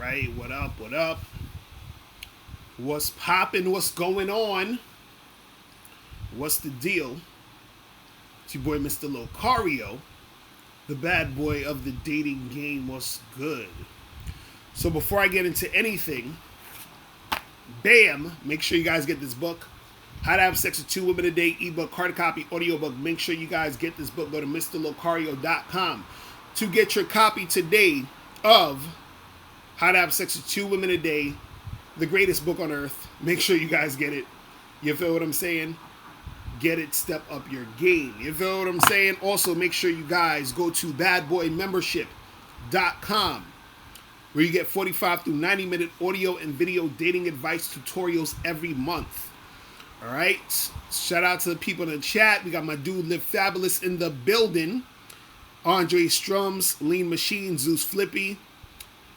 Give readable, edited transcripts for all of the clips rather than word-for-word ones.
right? What up? What up? What's poppin'? What's going on? What's the deal? It's your boy, Mr. Locario, the bad boy of the dating game. What's good? So before I get into anything, bam, make sure you guys get this book. How to Have Sex with Two Women a Day, ebook, hard copy, audiobook. Make sure you guys get this book. Go to MrLocario.com to get your copy today of How to Have Sex with Two Women a Day, the greatest book on earth. Make sure you guys get it. You feel what I'm saying? Get it, step up your game. You feel what I'm saying? Also, make sure you guys go to badboymembership.com where you get 45 through 90-minute audio and video dating advice tutorials every month. All right. Shout out to the people in the chat. We got my dude Live Fabulous in the building. Andre Strums, Lean Machine, Zeus Flippy,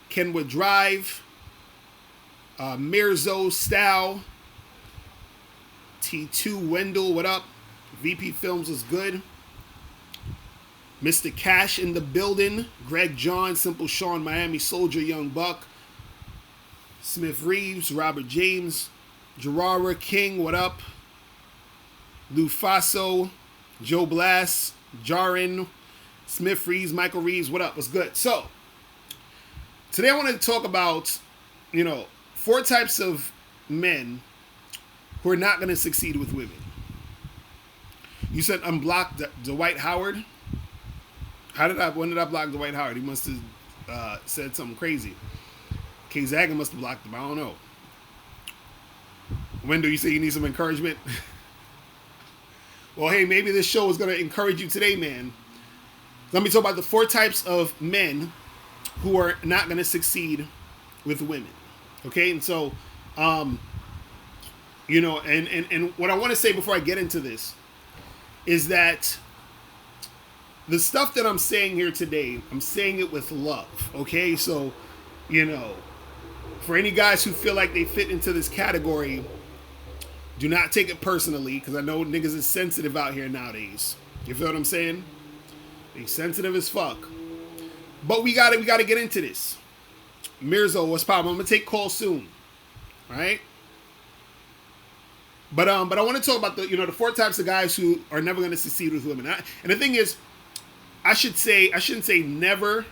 Kenwood Drive, Mirzo Style, T2 Wendell, what up? VP Films was good. Mr. Cash in the building. Greg John, Simple Sean, Miami Soldier, Young Buck, Smith Reeves, Robert James, Gerara King, what up? Lou Faso, Joe Blass, Jarin, Smith Reeves, Michael Reeves, what up? What's good? So, today I wanted to talk about, 4 types of men who are not going to succeed with women. You said unblock Dwight Howard. When did I block Dwight Howard? He must have said something crazy. K Zaga must have blocked him. I don't know. Wendell, you say you need some encouragement? Well, hey, maybe this show is going to encourage you today, man. Let me talk about the 4 types of men who are not going to succeed with women. Okay? And so, and what I want to say before I get into this is that the stuff that I'm saying here today, I'm saying it with love. Okay? So, for any guys who feel like they fit into this category, do not take it personally, because I know niggas is sensitive out here nowadays. You feel what I'm saying? They sensitive as fuck. But we gotta get into this. Mirzo, what's poppin'? I'm gonna take calls soon. Alright? But I want to talk about the 4 types of guys who are never gonna succeed with women. And the thing is, I shouldn't say never.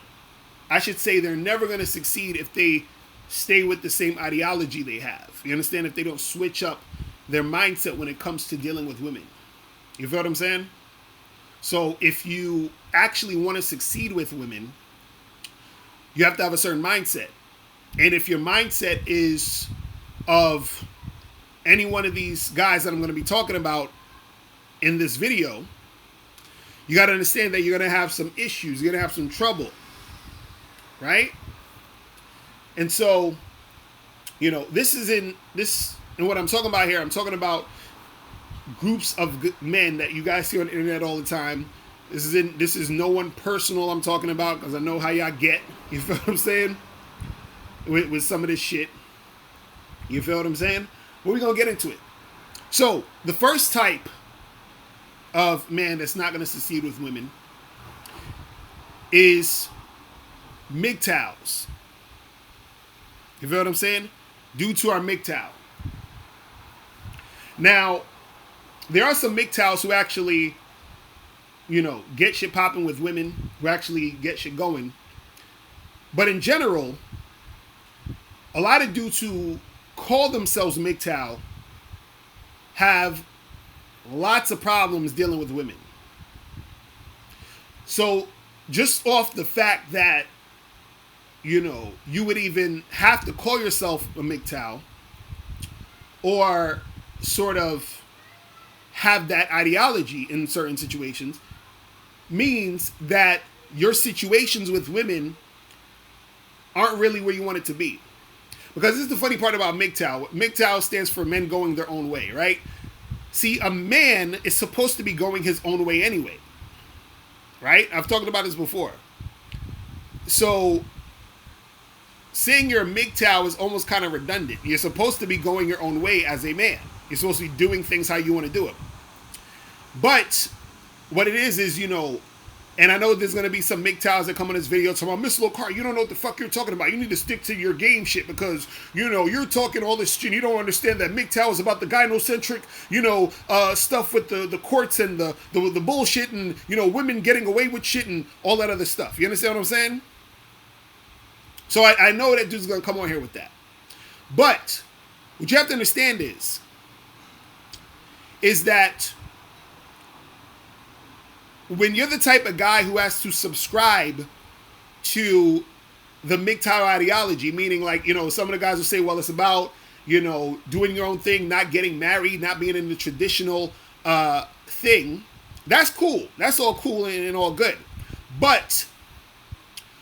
I should say they're never gonna succeed if they stay with the same ideology they have. You understand? If they don't switch up their mindset when it comes to dealing with women. You feel what I'm saying? So if you actually want to succeed with women, you have to have a certain mindset. And if your mindset is of any one of these guys that I'm going to be talking about in this video, you got to understand that you're going to have some issues. You're going to have some trouble. Right? And so, and what I'm talking about here, I'm talking about groups of men that you guys see on the internet all the time. This is no one personal I'm talking about, because I know how y'all get. You feel what I'm saying? With some of this shit. You feel what I'm saying? But we're going to get into it. So, the first type of man that's not going to succeed with women is MGTOWs. You feel what I'm saying? Due to our MGTOW. Now, there are some MGTOWs who actually, get shit popping with women, who actually get shit going. But in general, a lot of dudes who call themselves MGTOW have lots of problems dealing with women. So, just off the fact that, you would even have to call yourself a MGTOW, or sort of have that ideology in certain situations, means that your situations with women aren't really where you want it to be. Because this is the funny part about MGTOW. MGTOW stands for men going their own way, right? See, a man is supposed to be going his own way anyway. Right? I've talked about this before. So, saying you're a MGTOW is almost kind of redundant. You're supposed to be going your own way as a man. You're supposed to be doing things how you want to do it. But what it is, And I know there's gonna be some MGTOWs that come on this video talking about, Mr. Locario, you don't know what the fuck you're talking about. You need to stick to your game shit because, you know, you're talking all this shit. You don't understand that MGTOW is about the gynocentric, you know, stuff with the courts and the bullshit and, you know, women getting away with shit and all that other stuff. You understand what I'm saying? So I know that dude's gonna come on here with that. But what you have to understand is that when you're the type of guy who has to subscribe to the MGTOW ideology, meaning like, you know, some of the guys will say, well, it's about, you know, doing your own thing, not getting married, not being in the traditional thing. That's cool. That's all cool and all good. But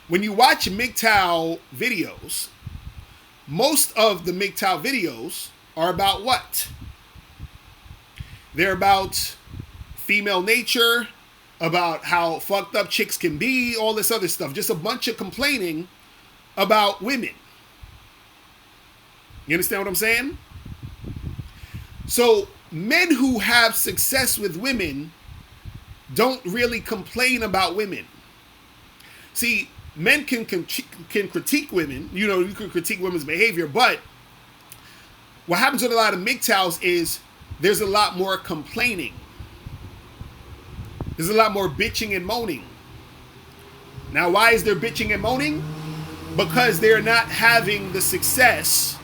when you watch MGTOW videos, most of the MGTOW videos are about what? They're about female nature, about how fucked up chicks can be, all this other stuff. Just a bunch of complaining about women. You understand what I'm saying? So men who have success with women don't really complain about women. See, men can critique women. You know, you can critique women's behavior, but what happens with a lot of MGTOWs is there's a lot more complaining. There's a lot more bitching and moaning. Now, why is there bitching and moaning? Because they're not having the success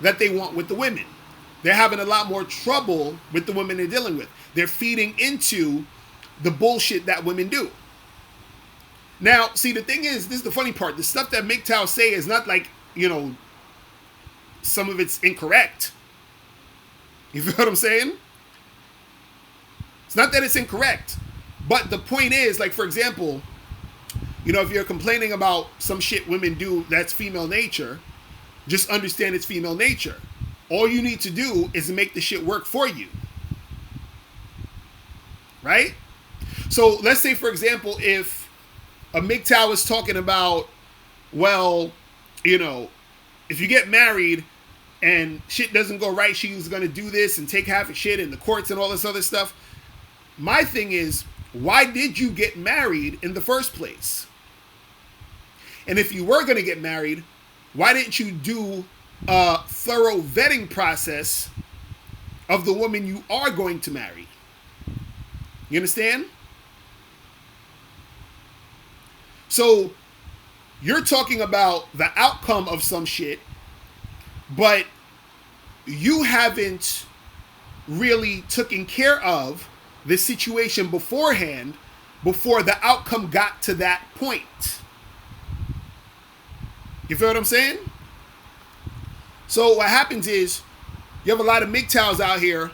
that they want with the women. They're having a lot more trouble with the women they're dealing with. They're feeding into the bullshit that women do. Now, see, the thing is, this is the funny part. The stuff that MGTOW say is not like, you know, some of it's incorrect. You feel what I'm saying? It's not that it's incorrect, but the point is, like, for example, you know, if you're complaining about some shit women do that's female nature, just understand it's female nature. All you need to do is make the shit work for you. Right? So let's say, for example, if a MGTOW is talking about, well, you know, if you get married and shit doesn't go right, she's going to do this and take half of shit in the courts and all this other stuff. My thing is, why did you get married in the first place? And if you were going to get married, why didn't you do a thorough vetting process of the woman you are going to marry? You understand? So you're talking about the outcome of some shit, but you haven't really taken care of the situation beforehand before the outcome got to that point. You feel what I'm saying? So what happens is you have a lot of MGTOWs out here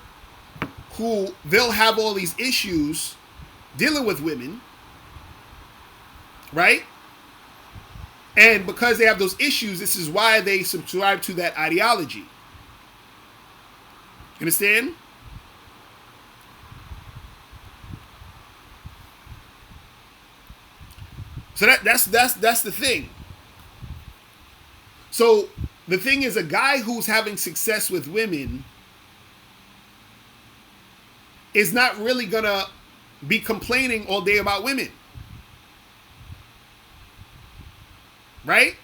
who they'll have all these issues dealing with women, right? And because they have those issues, this is why they subscribe to that ideology. You understand? So that's the thing. So the thing is, a guy who's having success with women is not really gonna be complaining all day about women, right?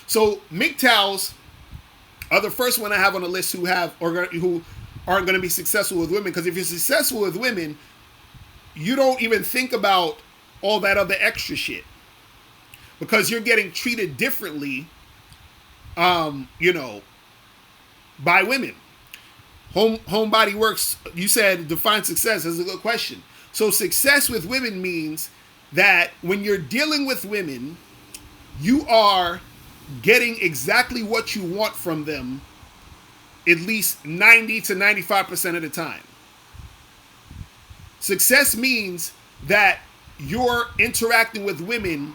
So MGTOWs are the first one I have on the list who aren't going to be successful with women, because if you're successful with women, you don't even think about all that other extra shit, because you're getting treated differently, you know, by women. Homebody works, you said define success. That's a good question. So success with women means that when you're dealing with women, you are getting exactly what you want from them at least 90 to 95% of the time. Success means that you're interacting with women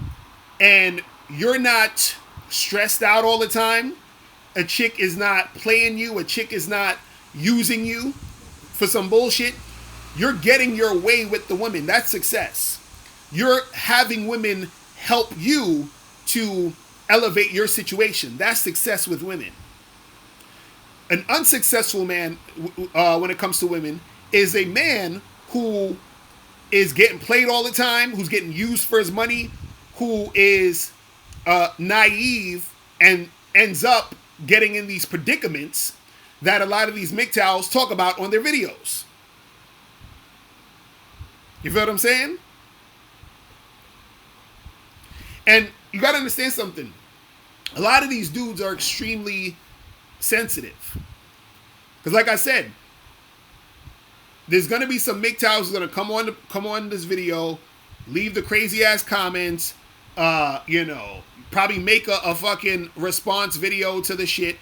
and you're not stressed out all the time. A chick is not playing you. A chick is not using you for some bullshit. You're getting your way with the women. That's success. You're having women help you to elevate your situation. That's success with women. An unsuccessful man, when it comes to women, is a man who is getting played all the time, who's getting used for his money, who is naive and ends up getting in these predicaments that a lot of these MGTOWs talk about on their videos. You feel what I'm saying? And you got to understand something. A lot of these dudes are extremely sensitive. Because like I said, there's going to be some MGTOWs who's going to come on this video, leave the crazy ass comments, probably make a fucking response video to the shit.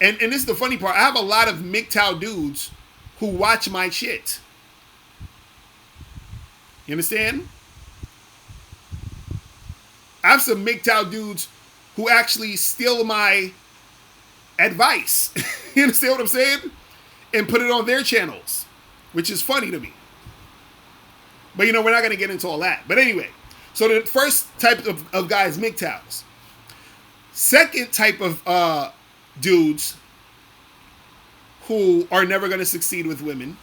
And this is the funny part. I have a lot of MGTOW dudes who watch my shit. You understand? I have some MGTOW dudes who actually steal my advice. You understand what I'm saying? And put it on their channels, which is funny to me. But we're not going to get into all that. But anyway, so the first type of guys, MGTOWs. Second type of dudes who are never going to succeed with women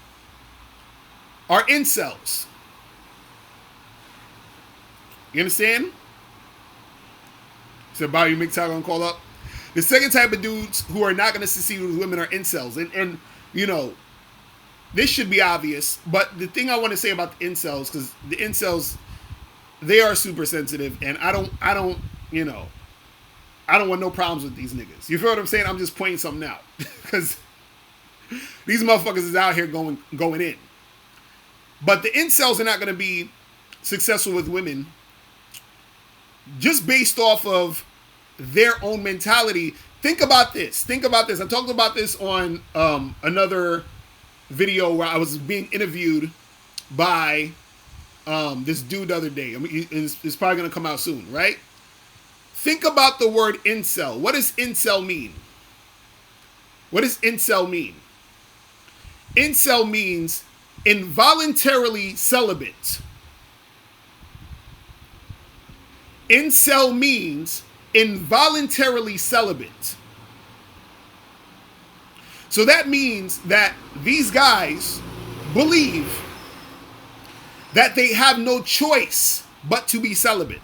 are incels. You understand? So Bobby MGTOW gonna call up. The second type of dudes who are not gonna succeed with women are incels. And this should be obvious, but the thing I want to say about the incels, because the incels, they are super sensitive, and I don't want no problems with these niggas. You feel what I'm saying? I'm just pointing something out. Because these motherfuckers is out here going in. But the incels are not gonna be successful with women just based off of their own mentality. Think about this. I talked about this on another video where I was being interviewed by this dude the other day. I mean, it's probably going to come out soon, right? Think about the word incel. What does incel mean? Incel means involuntarily celibate. Incel means involuntarily celibate. So that means that these guys believe that they have no choice but to be celibate.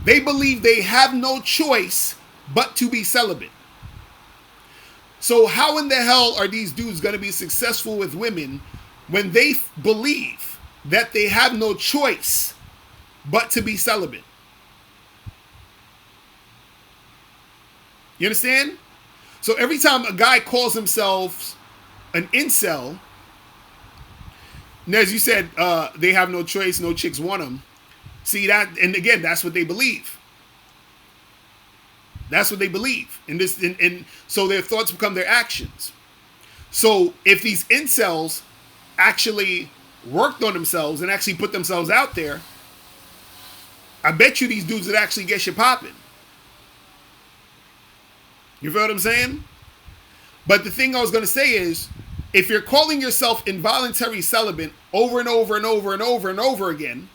They believe they have no choice but to be celibate. So how in the hell are these dudes going to be successful with women when they believe that they have no choice but to be celibate? You understand? So every time a guy calls himself an incel, and as you said, they have no choice, no chicks want them. See that, and again, that's what they believe. That's what they believe. And so their thoughts become their actions. So if these incels actually worked on themselves and actually put themselves out there, I bet you these dudes would actually get shit popping. You feel what I'm saying? But the thing I was going to say is, if you're calling yourself involuntary celibate over and over and over and over and over again,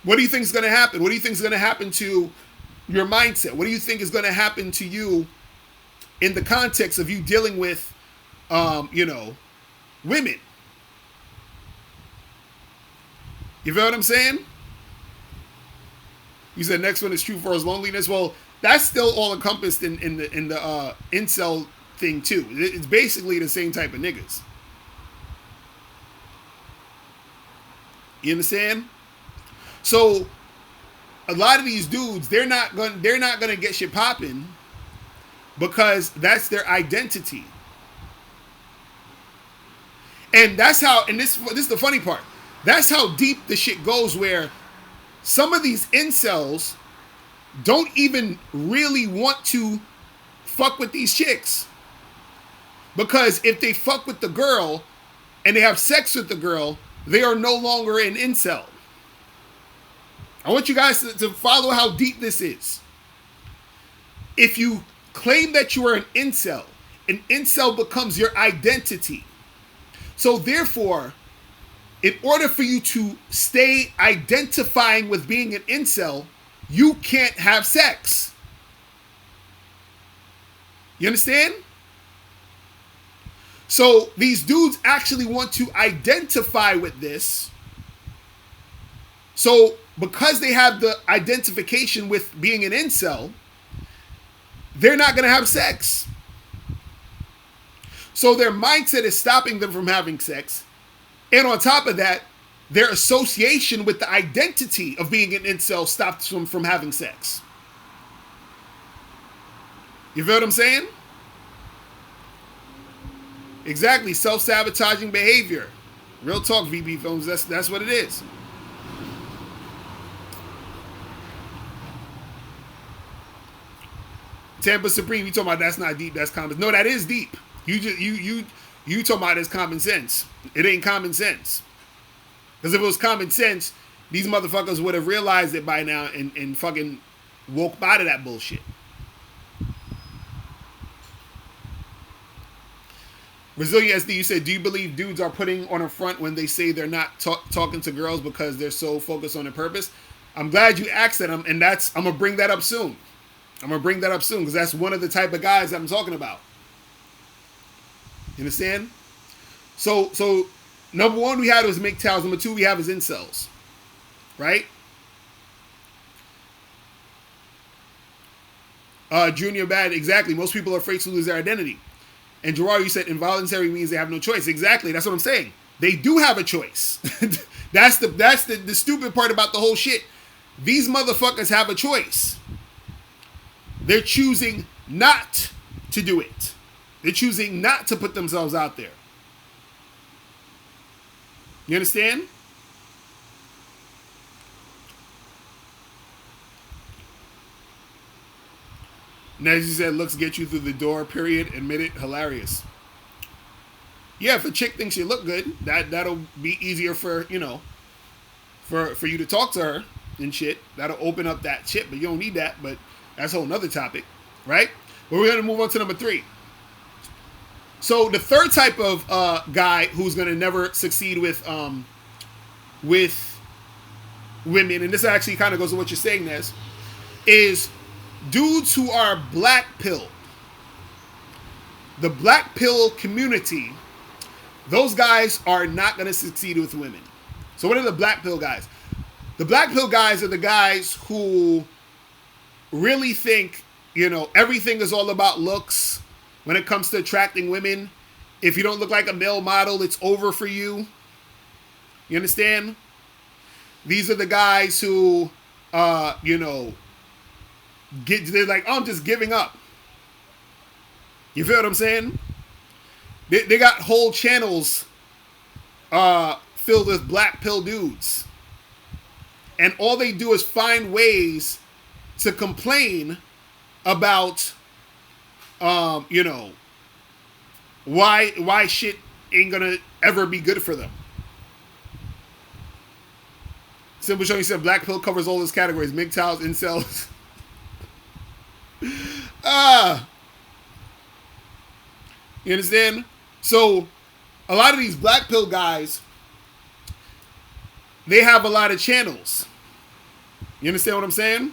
what do you think is going to happen? What do you think is going to happen to your mindset? What do you think is going to happen to you in the context of you dealing with, women? You feel what I'm saying? You said next one is true for his loneliness. Well, that's still all encompassed in the incel thing too. It's basically the same type of niggas. You understand? So a lot of these dudes, they're not gonna get shit popping because that's their identity. And that's how, and this is the funny part, that's how deep the shit goes, where some of these incels don't even really want to fuck with these chicks. Because if they fuck with the girl and they have sex with the girl, they are no longer an incel. I want you guys to follow how deep this is. If you claim that you are an incel becomes your identity. So therefore, in order for you to stay identifying with being an incel, you can't have sex. You understand? So these dudes actually want to identify with this. So because they have the identification with being an incel, they're not going to have sex. So their mindset is stopping them from having sex. And on top of that, their association with the identity of being an incel stops them from having sex. You feel what I'm saying? Exactly. Self-sabotaging behavior. Real talk, VB Films. That's what it is. Tampa Supreme, you talking about that's not deep, that's common. No, that is deep. You talking about it's common sense. It ain't common sense. Because if it was common sense, these motherfuckers would have realized it by now and fucking woke out of that bullshit. Resilient SD, you said, do you believe dudes are putting on a front when they say they're not talking to girls because they're so focused on their purpose? I'm glad you asked that, and I'm gonna bring that up soon. Because that's one of the type of guys I'm talking about. You understand? So number one we had was MGTOWs. Number two we have is incels. Right? Junior Bad, exactly. Most people are afraid to lose their identity. And Gerard, you said involuntary means they have no choice. Exactly. That's what I'm saying. They do have a choice. That's the stupid part about the whole shit. These motherfuckers have a choice. They're choosing not to do it. They're choosing not to put themselves out there. You understand? And as you said, looks get you through the door, period. Admit it, hilarious. Yeah, if a chick thinks you look good, that'll be easier for, for you to talk to her and shit. That'll open up that shit, but you don't need that. But that's a whole nother topic, right? But we're going to move on to number 3. So the third type of guy who's going to never succeed with women, and this actually kind of goes to what you're saying, Nez, is dudes who are black pill. The black pill community, those guys are not going to succeed with women. So what are the black pill guys? The black pill guys are the guys who really think, everything is all about looks when it comes to attracting women. If you don't look like a male model, it's over for you. You understand? These are the guys who, they're like, oh, I'm just giving up. You feel what I'm saying? They got whole channels filled with black pill dudes. And all they do is find ways to complain about, why shit ain't gonna ever be good for them. Simple Showing said black pill covers all those categories. MGTOWs, incels. You understand? So, a lot of these black pill guys, they have a lot of channels. You understand what I'm saying?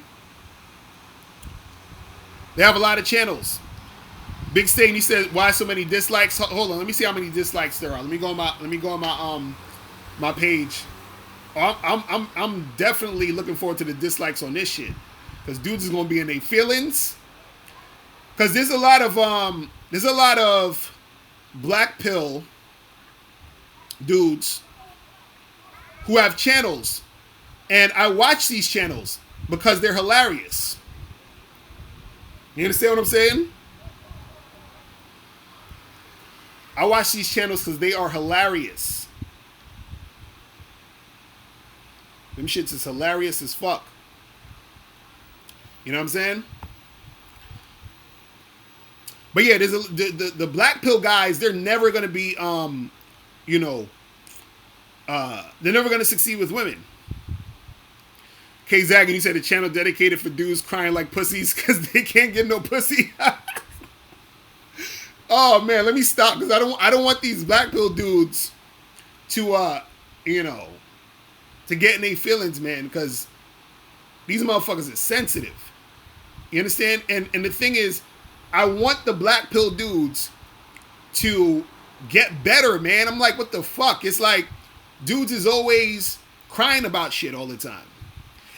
They have a lot of channels. Big Stain, he said, why so many dislikes? Hold on, let me see how many dislikes there are. Let me go on my page. I'm definitely looking forward to the dislikes on this shit, because dudes is gonna be in their feelings. Because there's a lot of black pill dudes who have channels, and I watch these channels because they're hilarious. You understand what I'm saying? I watch these channels because they are hilarious. Them shits is hilarious as fuck. You know what I'm saying? But yeah, there's the black pill guys. They're never gonna be, they're never gonna succeed with women. K Zag, and you said a channel dedicated for dudes crying like pussies because they can't get no pussy. Oh man, let me stop, because I don't want these black pill dudes to to get in their feelings, man, because these motherfuckers are sensitive. You understand? And the thing is, I want the black pill dudes to get better, man. I'm like, what the fuck? It's like dudes is always crying about shit all the time.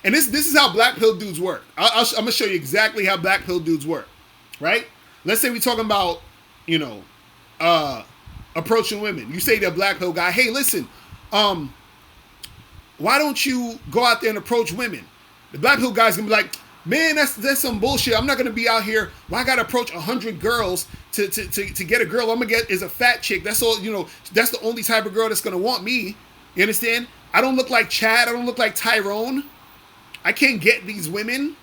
And this is how black pill dudes work. I'm gonna show you exactly how black pill dudes work, right? Let's say we're talking about, you know, approaching women. You say to a black pill guy, hey, listen, why don't you go out there and approach women? The black pill guy's gonna be like, man, that's some bullshit. I'm not gonna be out here. Well, I gotta approach 100 girls to get a girl I'm gonna get is a fat chick. That's all, you know. That's the only type of girl that's gonna want me. You understand? I don't look like Chad. I don't look like Tyrone. I can't get these women.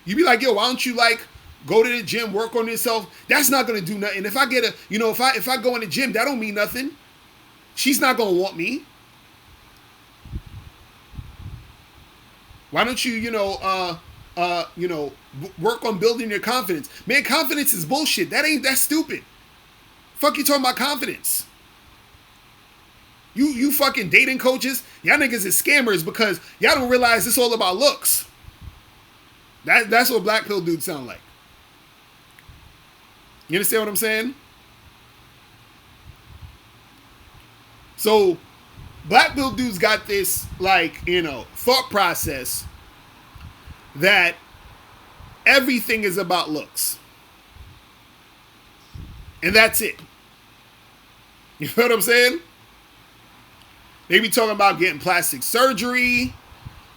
You be like, yo, why don't you like go to the gym, work on yourself? That's not gonna do nothing. If I get a, you know, if I go in the gym, that don't mean nothing. She's not gonna want me. Why don't you, work on building your confidence? Man, confidence is bullshit. That's stupid. Fuck you talking about confidence? You fucking dating coaches, y'all niggas is scammers because y'all don't realize it's all about looks. That's what black pill dudes sound like. You understand what I'm saying? So black pill dudes got this, like, you know, thought process that everything is about looks. And that's it. You know what I'm saying? They be talking about getting plastic surgery,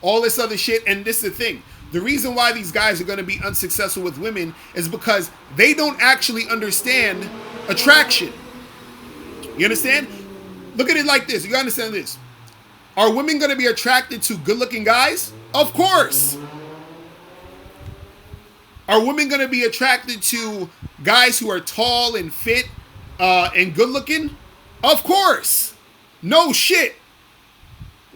all this other shit. And this is the thing. The reason why these guys are going to be unsuccessful with women is because they don't actually understand attraction. You understand? Look at it like this. You gotta understand this. Are women going to be attracted to good-looking guys? Of course. Are women going to be attracted to guys who are tall and fit and good-looking? Of course. No shit.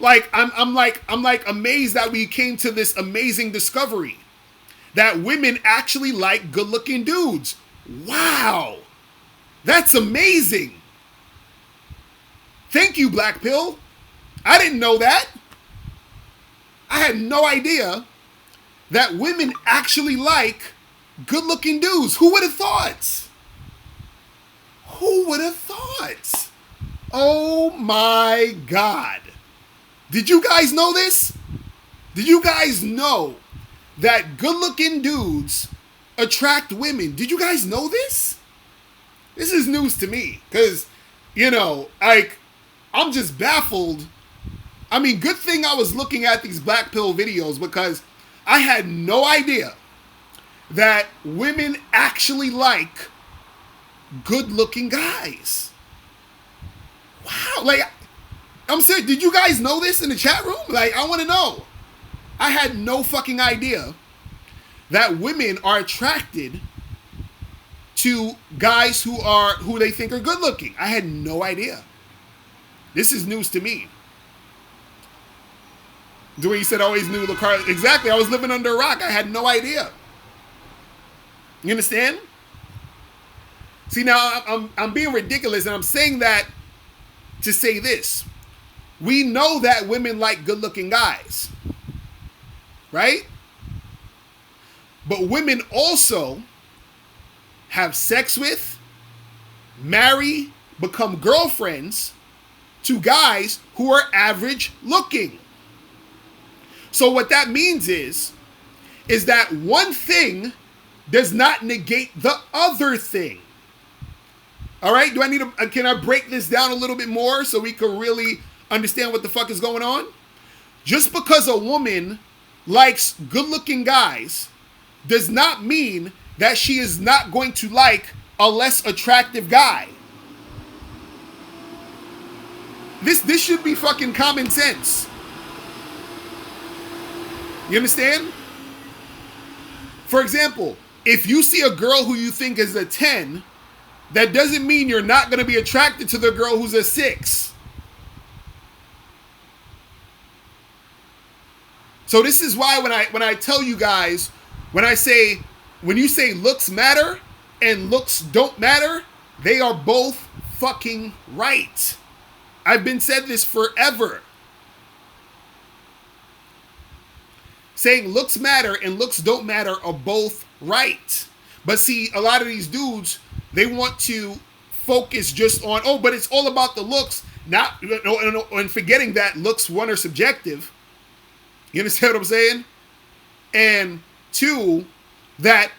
Like I'm like amazed that we came to this amazing discovery that women actually like good-looking dudes. Wow. That's amazing. Thank you, Black Pill. I didn't know that. I had no idea that women actually like good-looking dudes. Who would have thought? Who would have thought? Oh my God. Did you guys know this? Did you guys know that good-looking dudes attract women? Did you guys know this? This is news to me because, you know, like, I'm just baffled. I mean, good thing I was looking at these black pill videos because I had no idea that women actually like good-looking guys. Wow. Like, I'm serious. Did you guys know this in the chat room? Like, I want to know. I had no fucking idea that women are attracted to guys who they think are good-looking. I had no idea. This is news to me. The way you said I always knew Locario. Exactly. I was living under a rock. I had no idea. You understand? See, now I'm being ridiculous, and I'm saying that to say this. We know that women like good-looking guys. Right? But women also have sex with, marry, become girlfriends to guys who are average looking. So what that means is that one thing does not negate the other thing. All right? Can I break this down a little bit more so we can really understand what the fuck is going on? Just because a woman likes good-looking guys does not mean that she is not going to like a less attractive guy. This should be fucking common sense. You understand? For example, if you see a girl who you think is a 10, that doesn't mean you're not going to be attracted to the girl who's a 6. So this is why when I tell you guys, when you say looks matter and looks don't matter, they are both fucking right. I've been said this forever. Saying looks matter and looks don't matter are both right. But see, a lot of these dudes, They want to focus just on, oh, but it's all about the looks, not, and forgetting that looks, one, are subjective. You understand what I'm saying? And two, that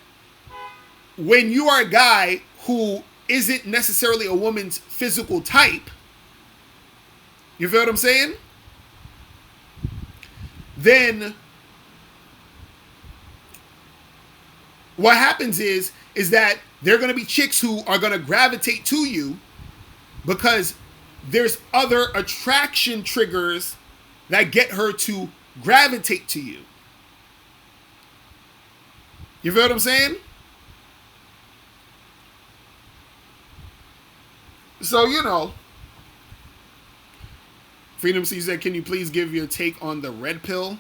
when you are a guy who isn't necessarily a woman's physical type, you feel what I'm saying? Then what happens is that there are going to be chicks who are going to gravitate to you because there's other attraction triggers that get her to gravitate to you. You feel what I'm saying? So, Freedom C said, can you please give your take on the red pill?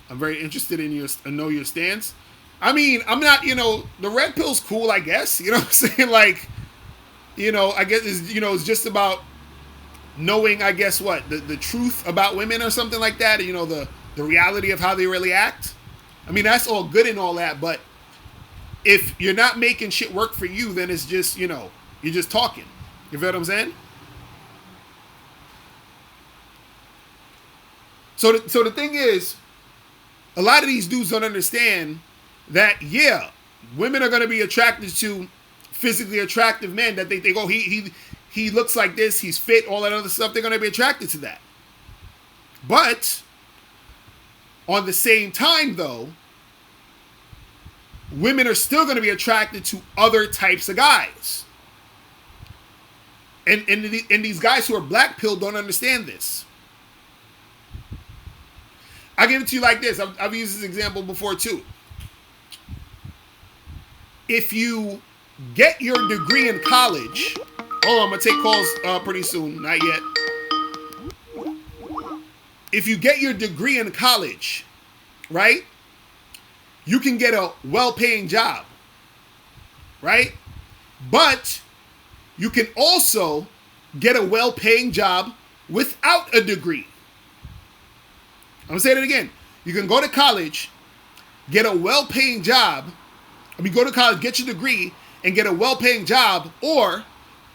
I'm very interested in know your stance. I mean, I'm not, the red pill's cool, I guess. You know what I'm saying? Like, I guess it's just about knowing, I guess, the truth about women or something like that. The reality of how they really act. I mean, that's all good and all that, but if you're not making shit work for you, then it's just, you're just talking. You feel what I'm saying? So the thing is, a lot of these dudes don't understand that, yeah, women are going to be attracted to physically attractive men that they think, oh, he looks like this, he's fit, all that other stuff. They're going to be attracted to that. But on the same time, though, women are still going to be attracted to other types of guys. And these guys who are black pilled don't understand this. I'll give it to you like this. I've used this example before too. If you get your degree in college, I'm going to take calls pretty soon. Not yet. If you get your degree in college, right, you can get a well-paying job, right? But you can also get a well-paying job without a degree. I'm going to say that again. You can go to college, get a well-paying job. Go to college, get your degree, and get a well-paying job, or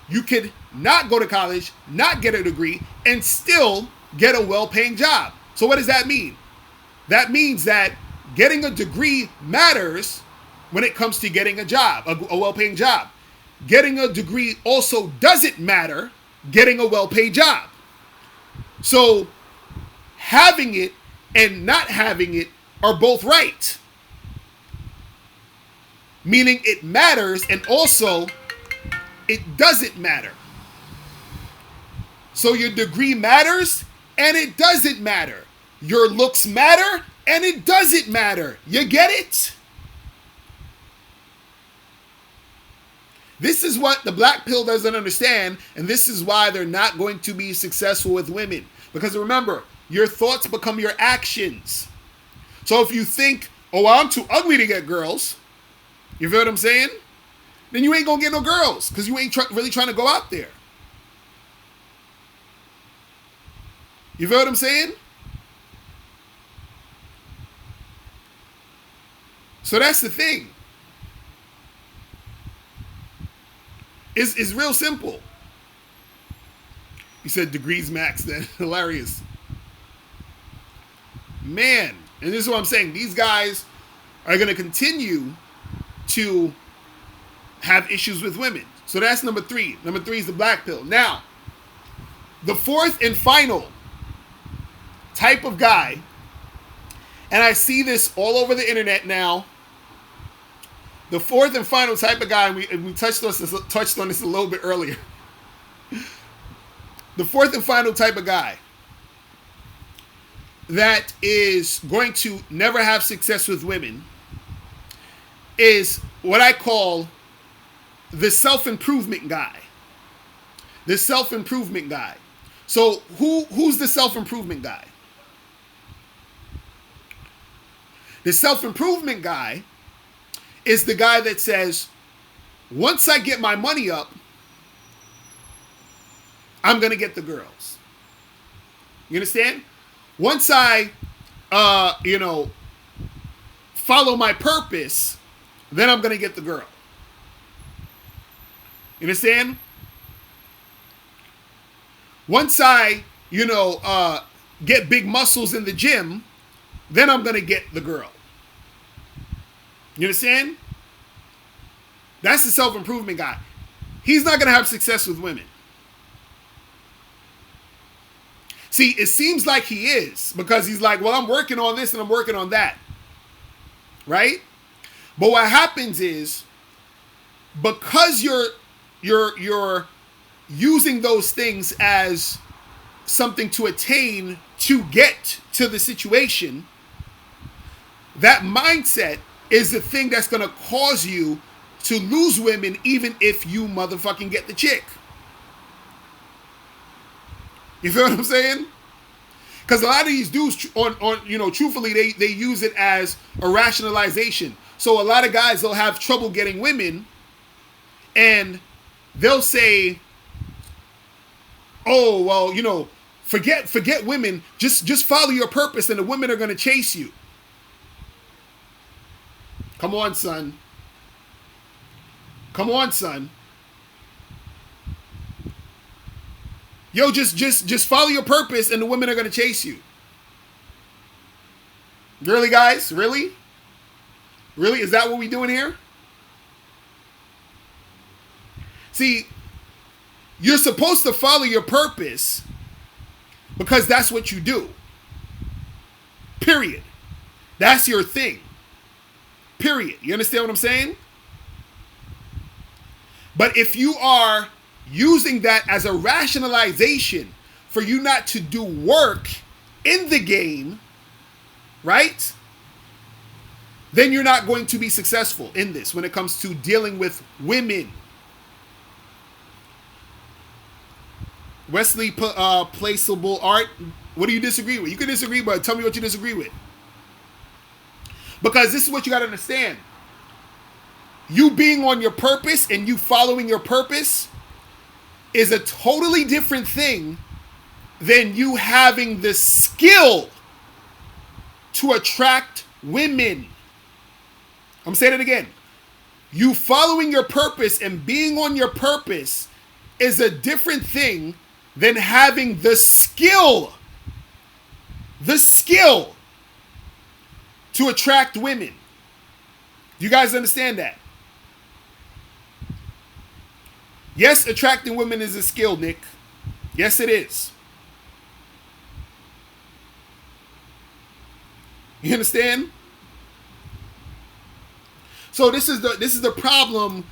you could not go to college, not get a degree, and still get a well-paying job. So what does that mean? That means that getting a degree matters when it comes to getting a job, a well-paying job. Getting a degree also doesn't matter getting a well-paid job. So having it and not having it are both right. Meaning it matters and also it doesn't matter. So your degree matters and it doesn't matter. Your looks matter and it doesn't matter. You get it? This is what the black pill doesn't understand, and this is why they're not going to be successful with women. Because remember, your thoughts become your actions. So if you think, oh, well, I'm too ugly to get girls, you feel what I'm saying? Then you ain't gonna get no girls, because you ain't really trying to go out there. You feel what I'm saying? So that's the thing. It's real simple. He said degrees max then. Hilarious. Man, and this is what I'm saying. These guys are going to continue to have issues with women. So that's number 3. Number 3 is the black pill. Now, the fourth and final type of guy, and I see this all over the internet now. The fourth and final type of guy, and we touched on this a little bit earlier. The fourth and final type of guy that is going to never have success with women is what I call the self-improvement guy. The self-improvement guy. So who's the self-improvement guy? The self-improvement guy is the guy that says, once I get my money up, I'm going to get the girls. You understand? Once I, follow my purpose, then I'm going to get the girl. You understand? Once I, get big muscles in the gym, then I'm gonna get the girl. You understand? That's the self-improvement guy. He's not gonna have success with women. See, it seems like he is, because he's like, well, I'm working on this and I'm working on that. Right? But what happens is, because you're using those things as something to attain to get to the situation, that mindset is the thing that's going to cause you to lose women, even if you motherfucking get the chick. You feel what I'm saying? Because a lot of these dudes, truthfully, they use it as a rationalization. So a lot of guys, they'll have trouble getting women, and they'll say, oh, well, forget women, just follow your purpose and the women are going to chase you. Come on, son. Come on, son. Yo, just follow your purpose and the women are going to chase you. Really, guys? Really? Really? Is that what we doing here? See, you're supposed to follow your purpose because that's what you do. Period. That's your thing. Period. You understand what I'm saying? But if you are using that as a rationalization for you not to do work in the game, right? Then you're not going to be successful in this when it comes to dealing with women. Wesley Placeable Art, what do you disagree with? You can disagree, but tell me what you disagree with. Because this is what you got to understand. You being on your purpose and you following your purpose is a totally different thing than you having the skill to attract women. I'm saying it again. You following your purpose and being on your purpose is a different thing than having the skill to attract women. Do you guys understand that? Yes, attracting women is a skill, Nick. Yes, it is. You understand? So this is the problem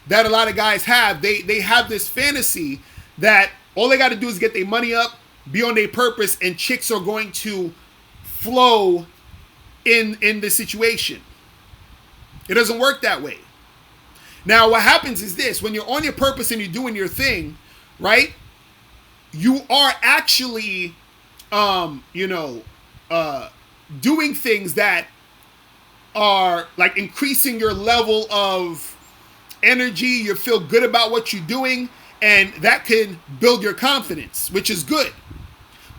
that a lot of guys have. They have this fantasy that all they got to do is get their money up, be on their purpose, and chicks are going to flow in the situation. It doesn't work that way. Now, what happens is this: when you're on your purpose and you're doing your thing, right? You are actually, doing things that are like increasing your level of energy. You feel good about what you're doing, and that can build your confidence, which is good.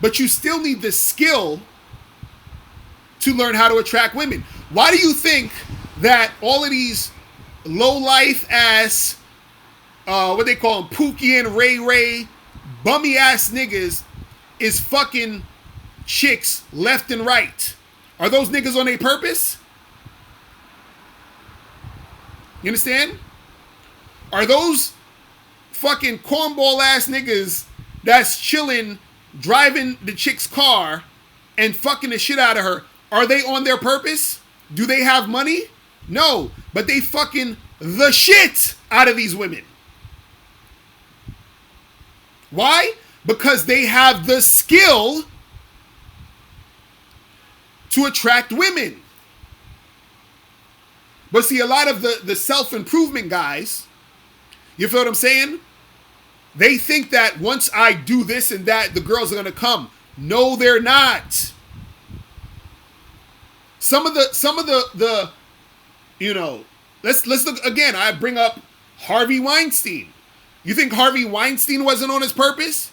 But you still need the skill to learn how to attract women. Why do you think that all of these low-life ass, what they call them, Pookie and Ray, bummy ass niggas is fucking chicks left and right? Are those niggas on their purpose? You understand? Are those fucking cornball ass niggas that's chilling, driving the chick's car and fucking the shit out of her, are they on their purpose? Do they have money? No, but they fucking the shit out of these women. Why? Because they have the skill to attract women. But see, a lot of the self-improvement guys, you feel what I'm saying? They think that once I do this and that, the girls are going to come. No, they're not. Some of the let's look again. I bring up Harvey Weinstein. You think Harvey Weinstein wasn't on his purpose?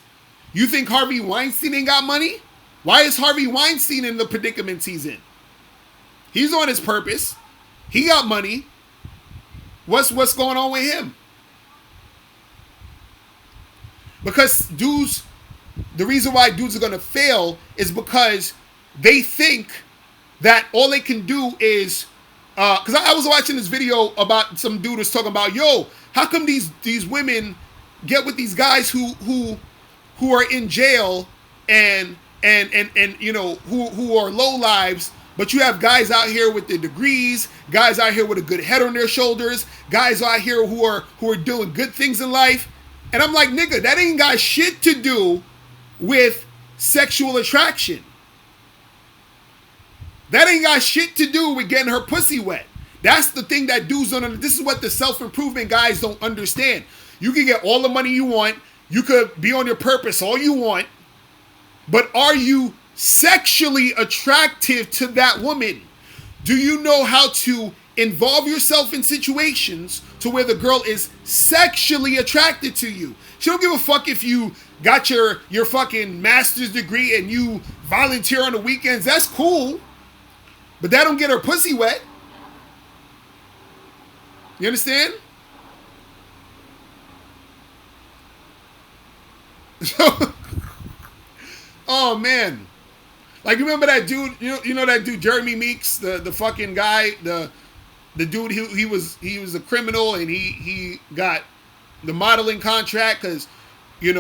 You think Harvey Weinstein ain't got money? Why is Harvey Weinstein in the predicaments he's in? He's on his purpose. He got money. What's going on with him? Because dudes, the reason why dudes are gonna fail is because they think that all they can do is, because I was watching this video about some dude was talking about, yo, how come these women get with these guys who are in jail and you know who are low lives, but you have guys out here with their degrees, guys out here with a good head on their shoulders, guys out here who are doing good things in life. And I'm like, nigga, that ain't got shit to do with sexual attraction. That ain't got shit to do with getting her pussy wet. That's the thing that dudes don't understand. This is what the self-improvement guys don't understand. You can get all the money you want. You could be on your purpose all you want. But are you sexually attractive to that woman? Do you know how to involve yourself in situations to where the girl is sexually attracted to you? She don't give a fuck if you got your fucking master's degree and you volunteer on the weekends. That's cool. But that don't get her pussy wet. You understand? Oh man. Like, you remember that dude, you know that dude Jeremy Meeks, the fucking guy, the dude he was a criminal, and he got the modeling contract cuz he had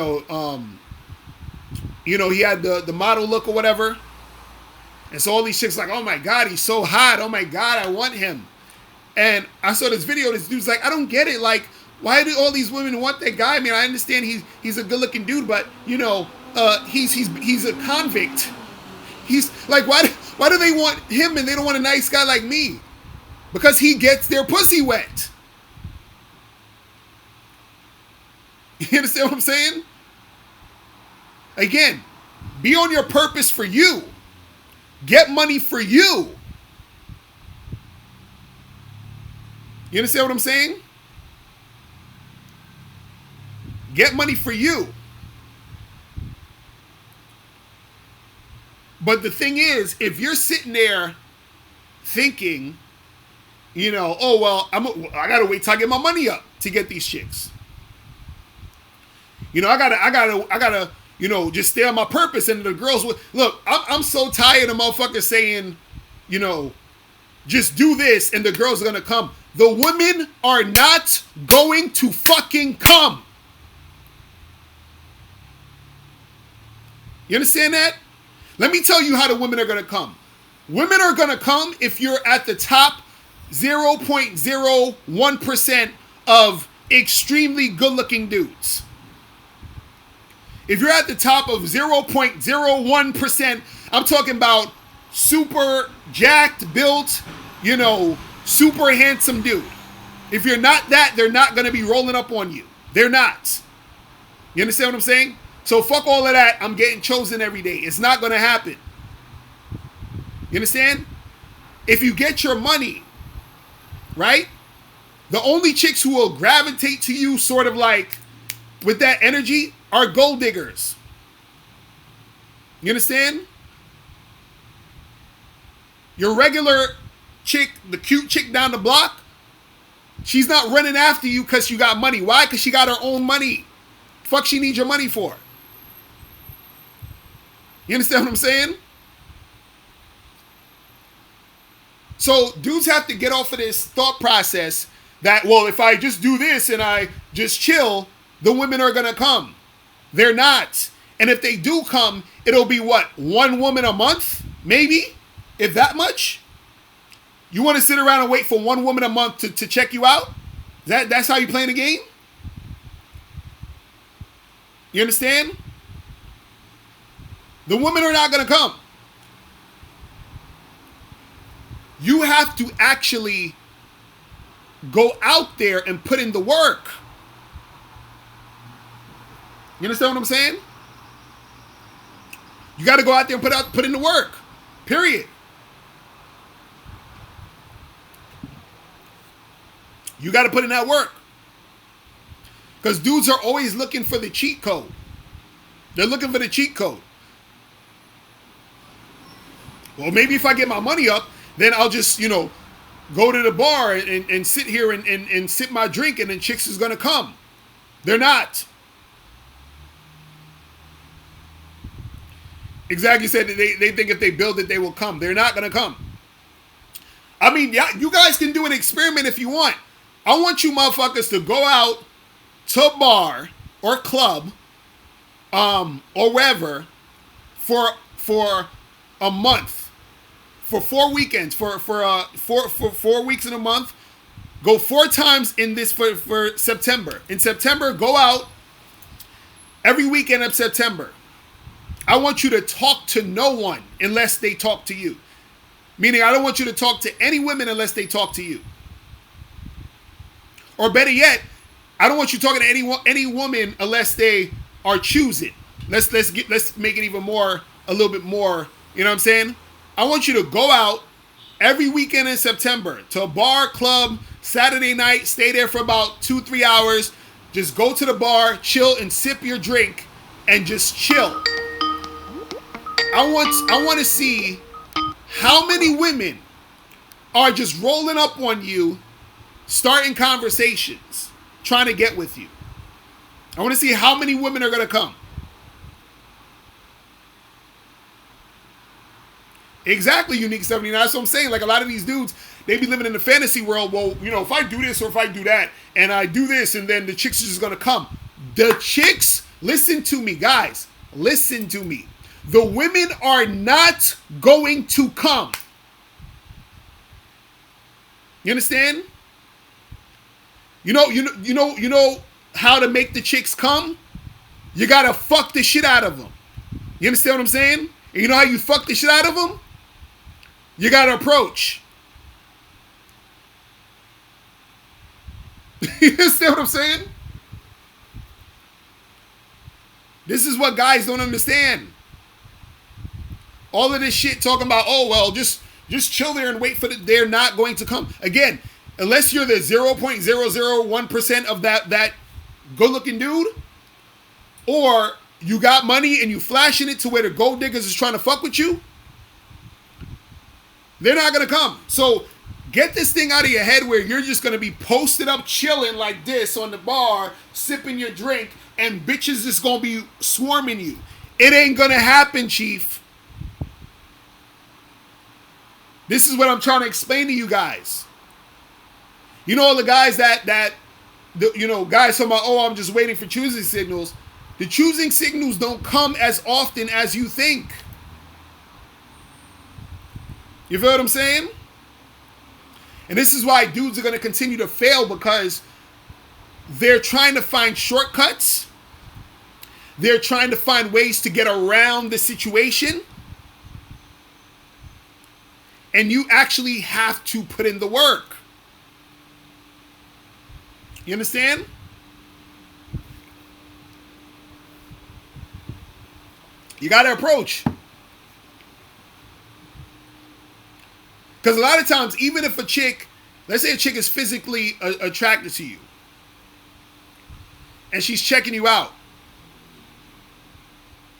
the model look or whatever. And so all these chicks like, oh my God, he's so hot. Oh my God, I want him. And I saw this video. This dude's like, I don't get it. Like, why do all these women want that guy? I mean, I understand he's a good looking dude, but he's a convict. He's like, why do they want him and they don't want a nice guy like me? Because he gets their pussy wet. You understand what I'm saying? Again, be on your purpose for you. Get money for you. You understand what I'm saying? Get money for you. But the thing is, if you're sitting there thinking, oh well, I gotta wait till I get my money up to get these chicks. I gotta just stay on my purpose. And the girls will look. I'm so tired of motherfuckers saying, just do this and the girls are gonna come. The women are not going to fucking come. You understand that? Let me tell you how the women are gonna come. Women are gonna come if you're at the top 0.01% of extremely good-looking dudes. If you're at the top of 0.01%, I'm talking about super jacked, built, super handsome dude. If you're not that, they're not going to be rolling up on you. They're not. You understand what I'm saying? So fuck all of that. I'm getting chosen every day. It's not going to happen. You understand? If you get your money, right? The only chicks who will gravitate to you sort of like with that energy are gold diggers. You understand? Your regular chick, the cute chick down the block, she's not running after you because you got money. Why? Because she got her own money. Fuck she needs your money for? You understand what I'm saying? So dudes have to get off of this thought process that, well, if I just do this and I just chill, the women are going to come. They're not. And if they do come, it'll be what? One woman a month? Maybe? If that much? You want to sit around and wait for one woman a month to check you out? That's how you playing the game? You understand? The women are not going to come. You have to actually go out there and put in the work. You understand what I'm saying? You got to go out there and put in the work. Period. You got to put in that work. Because dudes are always looking for the cheat code. They're looking for the cheat code. Well, maybe if I get my money up, then I'll just, go to the bar and sit here and sip my drink and then chicks is going to come. They're not. Exactly. Said that they think if they build it, they will come. They're not going to come. I mean, yeah, you guys can do an experiment if you want. I want you motherfuckers to go out to a bar or club, or wherever, for a month, for 4 weekends, for 4 weeks in a month. Go 4 times in this for September. In September, go out every weekend of September. I want you to talk to no one unless they talk to you. Meaning, I don't want you to talk to any women unless they talk to you. Or better yet, I don't want you talking to any woman unless they are choosing. Let's make it even more, a little bit more. You know what I'm saying? I want you to go out every weekend in September to a bar, club, Saturday night. Stay there for about 2-3 hours. Just go to the bar, chill, and sip your drink, and just chill. I want to see how many women are just rolling up on you, starting conversations, trying to get with you. I want to see how many women are going to come. Exactly, Unique 79. That's what I'm saying. Like, a lot of these dudes, they be living in the fantasy world. Well, you know, if I do this or if I do that, and I do this, and then the chicks are just going to come. The chicks, listen to me, guys. Listen to me. The women are not going to come. You understand? You know how to make the chicks come? You gotta fuck the shit out of them. You understand what I'm saying? And you know how you fuck the shit out of them? You gotta approach. You understand what I'm saying? This is what guys don't understand. All of this shit talking about, oh, well, just chill there and wait for they're not going to come. Again, unless you're the 0.001% of that good-looking dude, or you got money and you flashing it to where the gold diggers is trying to fuck with you, they're not going to come. So get this thing out of your head where you're just going to be posted up chilling like this on the bar, sipping your drink, and bitches is going to be swarming you. It ain't going to happen, Chief. This is what I'm trying to explain to you guys. You know all the guys guys talking about, oh, I'm just waiting for choosing signals. The choosing signals don't come as often as you think. You feel what I'm saying? And this is why dudes are going to continue to fail, because they're trying to find shortcuts. They're trying to find ways to get around the situation. And you actually have to put in the work. You understand? You got to approach. Because a lot of times, even if a chick, let's say a chick is physically attracted to you, and she's checking you out,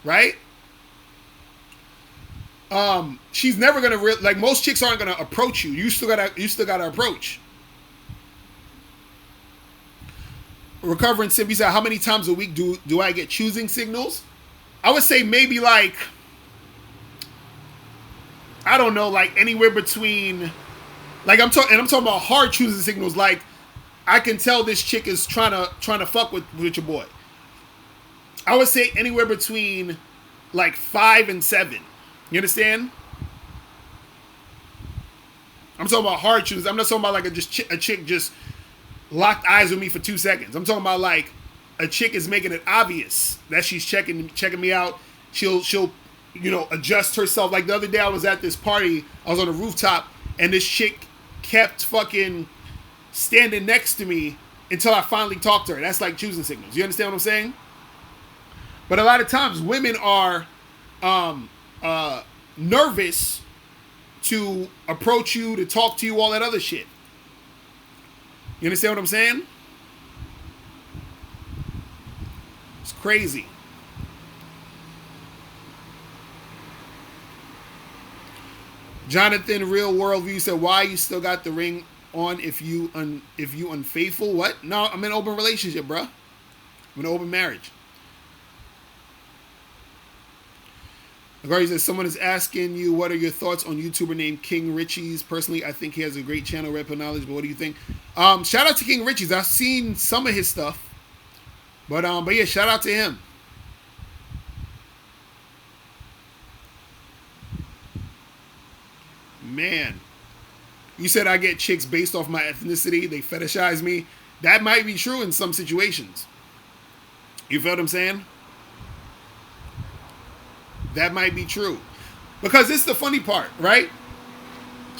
right? She's never gonna like most chicks aren't gonna approach you. You still gotta approach. Recovering Simbi said, how many times a week do I get choosing signals? I would say maybe like, I don't know, like anywhere between, like I'm talking about hard choosing signals. Like I can tell this chick is trying to fuck with your boy. I would say anywhere between like 5 and 7. You understand? I'm talking about hard choosing. I'm not talking about like a chick just locked eyes with me for 2 seconds. I'm talking about like a chick is making it obvious that she's checking me out. She'll adjust herself. Like the other day I was at this party, I was on a rooftop, and this chick kept fucking standing next to me until I finally talked to her. That's like choosing signals. You understand what I'm saying? But a lot of times women are nervous to approach you, to talk to you, all that other shit. You understand what I'm saying? It's crazy. Jonathan, Real World View said, why you still got the ring on if you unfaithful? What? No, I'm in an open relationship, bro. I'm in an open marriage. Locario says someone is asking you what are your thoughts on YouTuber named King Richie's. Personally, I think he has a great channel, Red Pill Knowledge. But what do you think? Shout out to King Richie's. I've seen some of his stuff, but yeah, shout out to him. Man, you said I get chicks based off my ethnicity. They fetishize me. That might be true in some situations. You feel what I'm saying? That might be true. Because it's the funny part, right?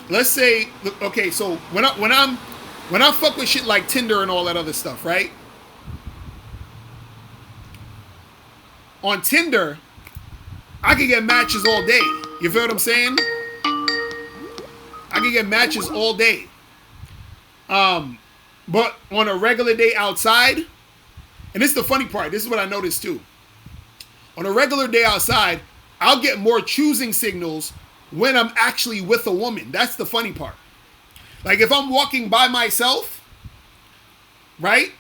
Let's say, okay, so when I fuck with shit like Tinder and all that other stuff, right? On Tinder, I can get matches all day. You feel what I'm saying? I can get matches all day. But on a regular day outside, and this is the funny part, this is what I noticed too. On a regular day outside, I'll get more choosing signals when I'm actually with a woman. That's the funny part. Like if I'm walking by myself, right?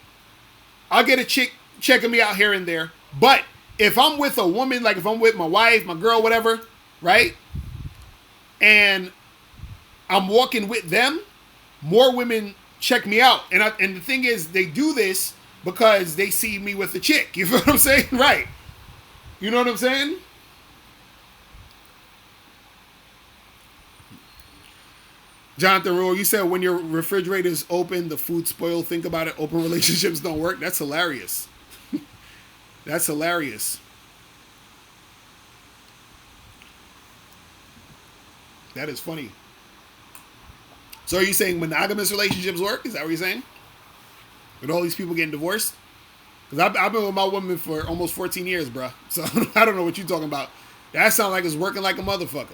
I'll get a chick checking me out here and there. But if I'm with a woman, like if I'm with my wife, my girl, whatever, right? And I'm walking with them, more women check me out. And the thing is, they do this because they see me with a chick. You feel what I'm saying? Right. You know what I'm saying? Jonathan Rule, you said when your refrigerator is open, the food spoiled. Think about it. Open relationships don't work. That's hilarious. That's hilarious. That is funny. So are you saying monogamous relationships work? Is that what you're saying? With all these people getting divorced? Because I've been with my woman for almost 14 years, bro. So I don't know what you're talking about. That sounds like it's working like a motherfucker.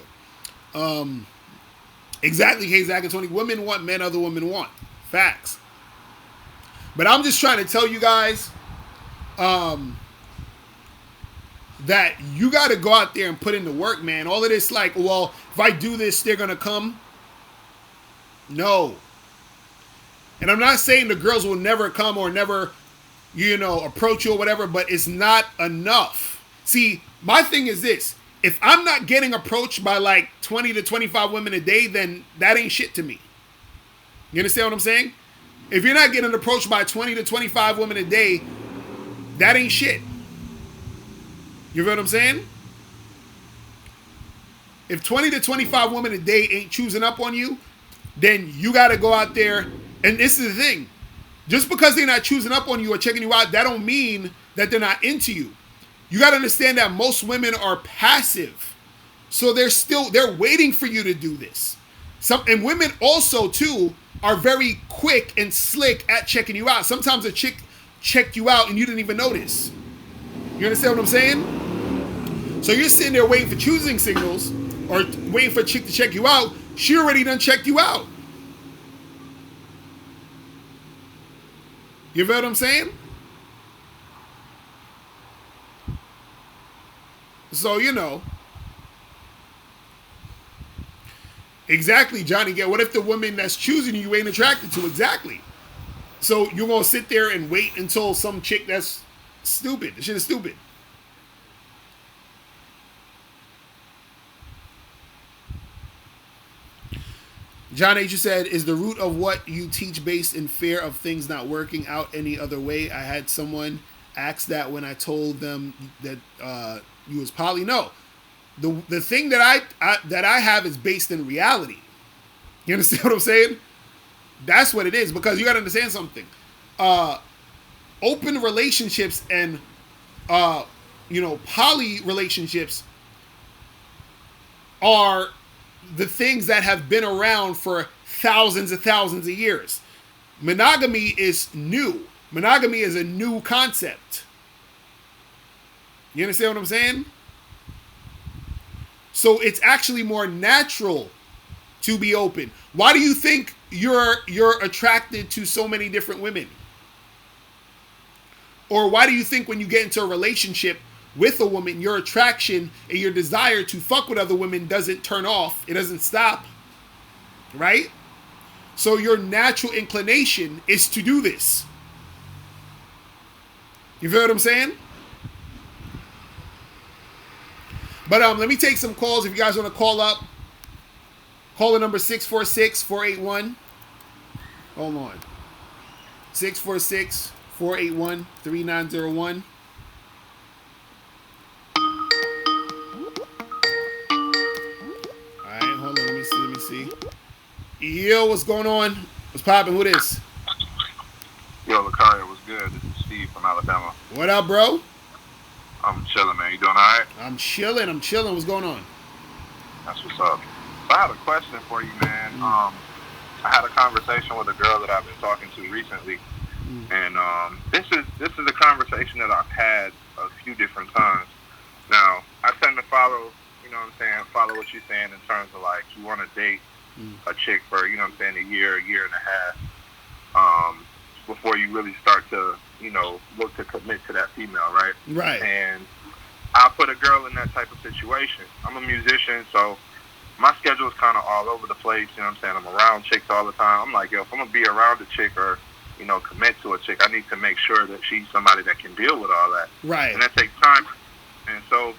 Exactly, K-Zach and Tony. Women want men other women want. Facts. But I'm just trying to tell you guys that you got to go out there and put in the work, man. All of this like, well, if I do this, they're going to come. No. And I'm not saying the girls will never come or never, approach you or whatever, but it's not enough. See, my thing is this. If I'm not getting approached by like 20 to 25 women a day, then that ain't shit to me. You understand what I'm saying? If you're not getting approached by 20 to 25 women a day, that ain't shit. You know what I'm saying? If 20 to 25 women a day ain't choosing up on you, then you got to go out there. And this is the thing. Just because they're not choosing up on you or checking you out, that don't mean that they're not into you. You got to understand that most women are passive. So they're waiting for you to do this. And women also, too, are very quick and slick at checking you out. Sometimes a chick checked you out and you didn't even notice. You understand what I'm saying? So you're sitting there waiting for choosing signals or waiting for a chick to check you out. She already done checked you out. You feel what I'm saying? So, exactly, Johnny. What if the woman that's choosing you ain't attracted to? Exactly. So you're going to sit there and wait until some chick that's stupid. This shit is stupid. John H. said, is the root of what you teach based in fear of things not working out any other way? I had someone ask that when I told them that you was poly. No. The thing that I have is based in reality. You understand what I'm saying? That's what it is. Because you got to understand something. Open relationships and poly relationships are the things that have been around for thousands of years. Monogamy is new. Monogamy is a new concept. You understand what I'm saying? So it's actually more natural to be open. Why do you think you're attracted to so many different women? Or why do you think when you get into a relationship with a woman, your attraction and your desire to fuck with other women doesn't turn off? It doesn't stop. Right? So your natural inclination is to do this. You feel what I'm saying? But let me take some calls. If you guys want to call up, caller number 646-481. Hold on. 646-481-3901. Alright, hold on. Let me see. Yo, what's going on? What's poppin'? Who this? Yo, Locario, what's good? This is Steve from Alabama. What up, bro? I'm chilling, man. You doing all right? I'm chilling. What's going on? That's what's up. So I have a question for you, man. I had a conversation with a girl that I've been talking to recently, and this is a conversation that I've had a few different times. Now, I tend to follow, you know what I'm saying, follow what you're saying in terms of like you want to date a chick for, you know what I'm saying, a year and a half, before you really start to, you know, look to commit to that female, right? Right. And I put a girl in that type of situation. I'm a musician, so my schedule is kind of all over the place, you know what I'm saying? I'm around chicks all the time. I'm like, yo, if I'm going to be around a chick or, you know, commit to a chick, I need to make sure that she's somebody that can deal with all that. Right. And that takes time. And so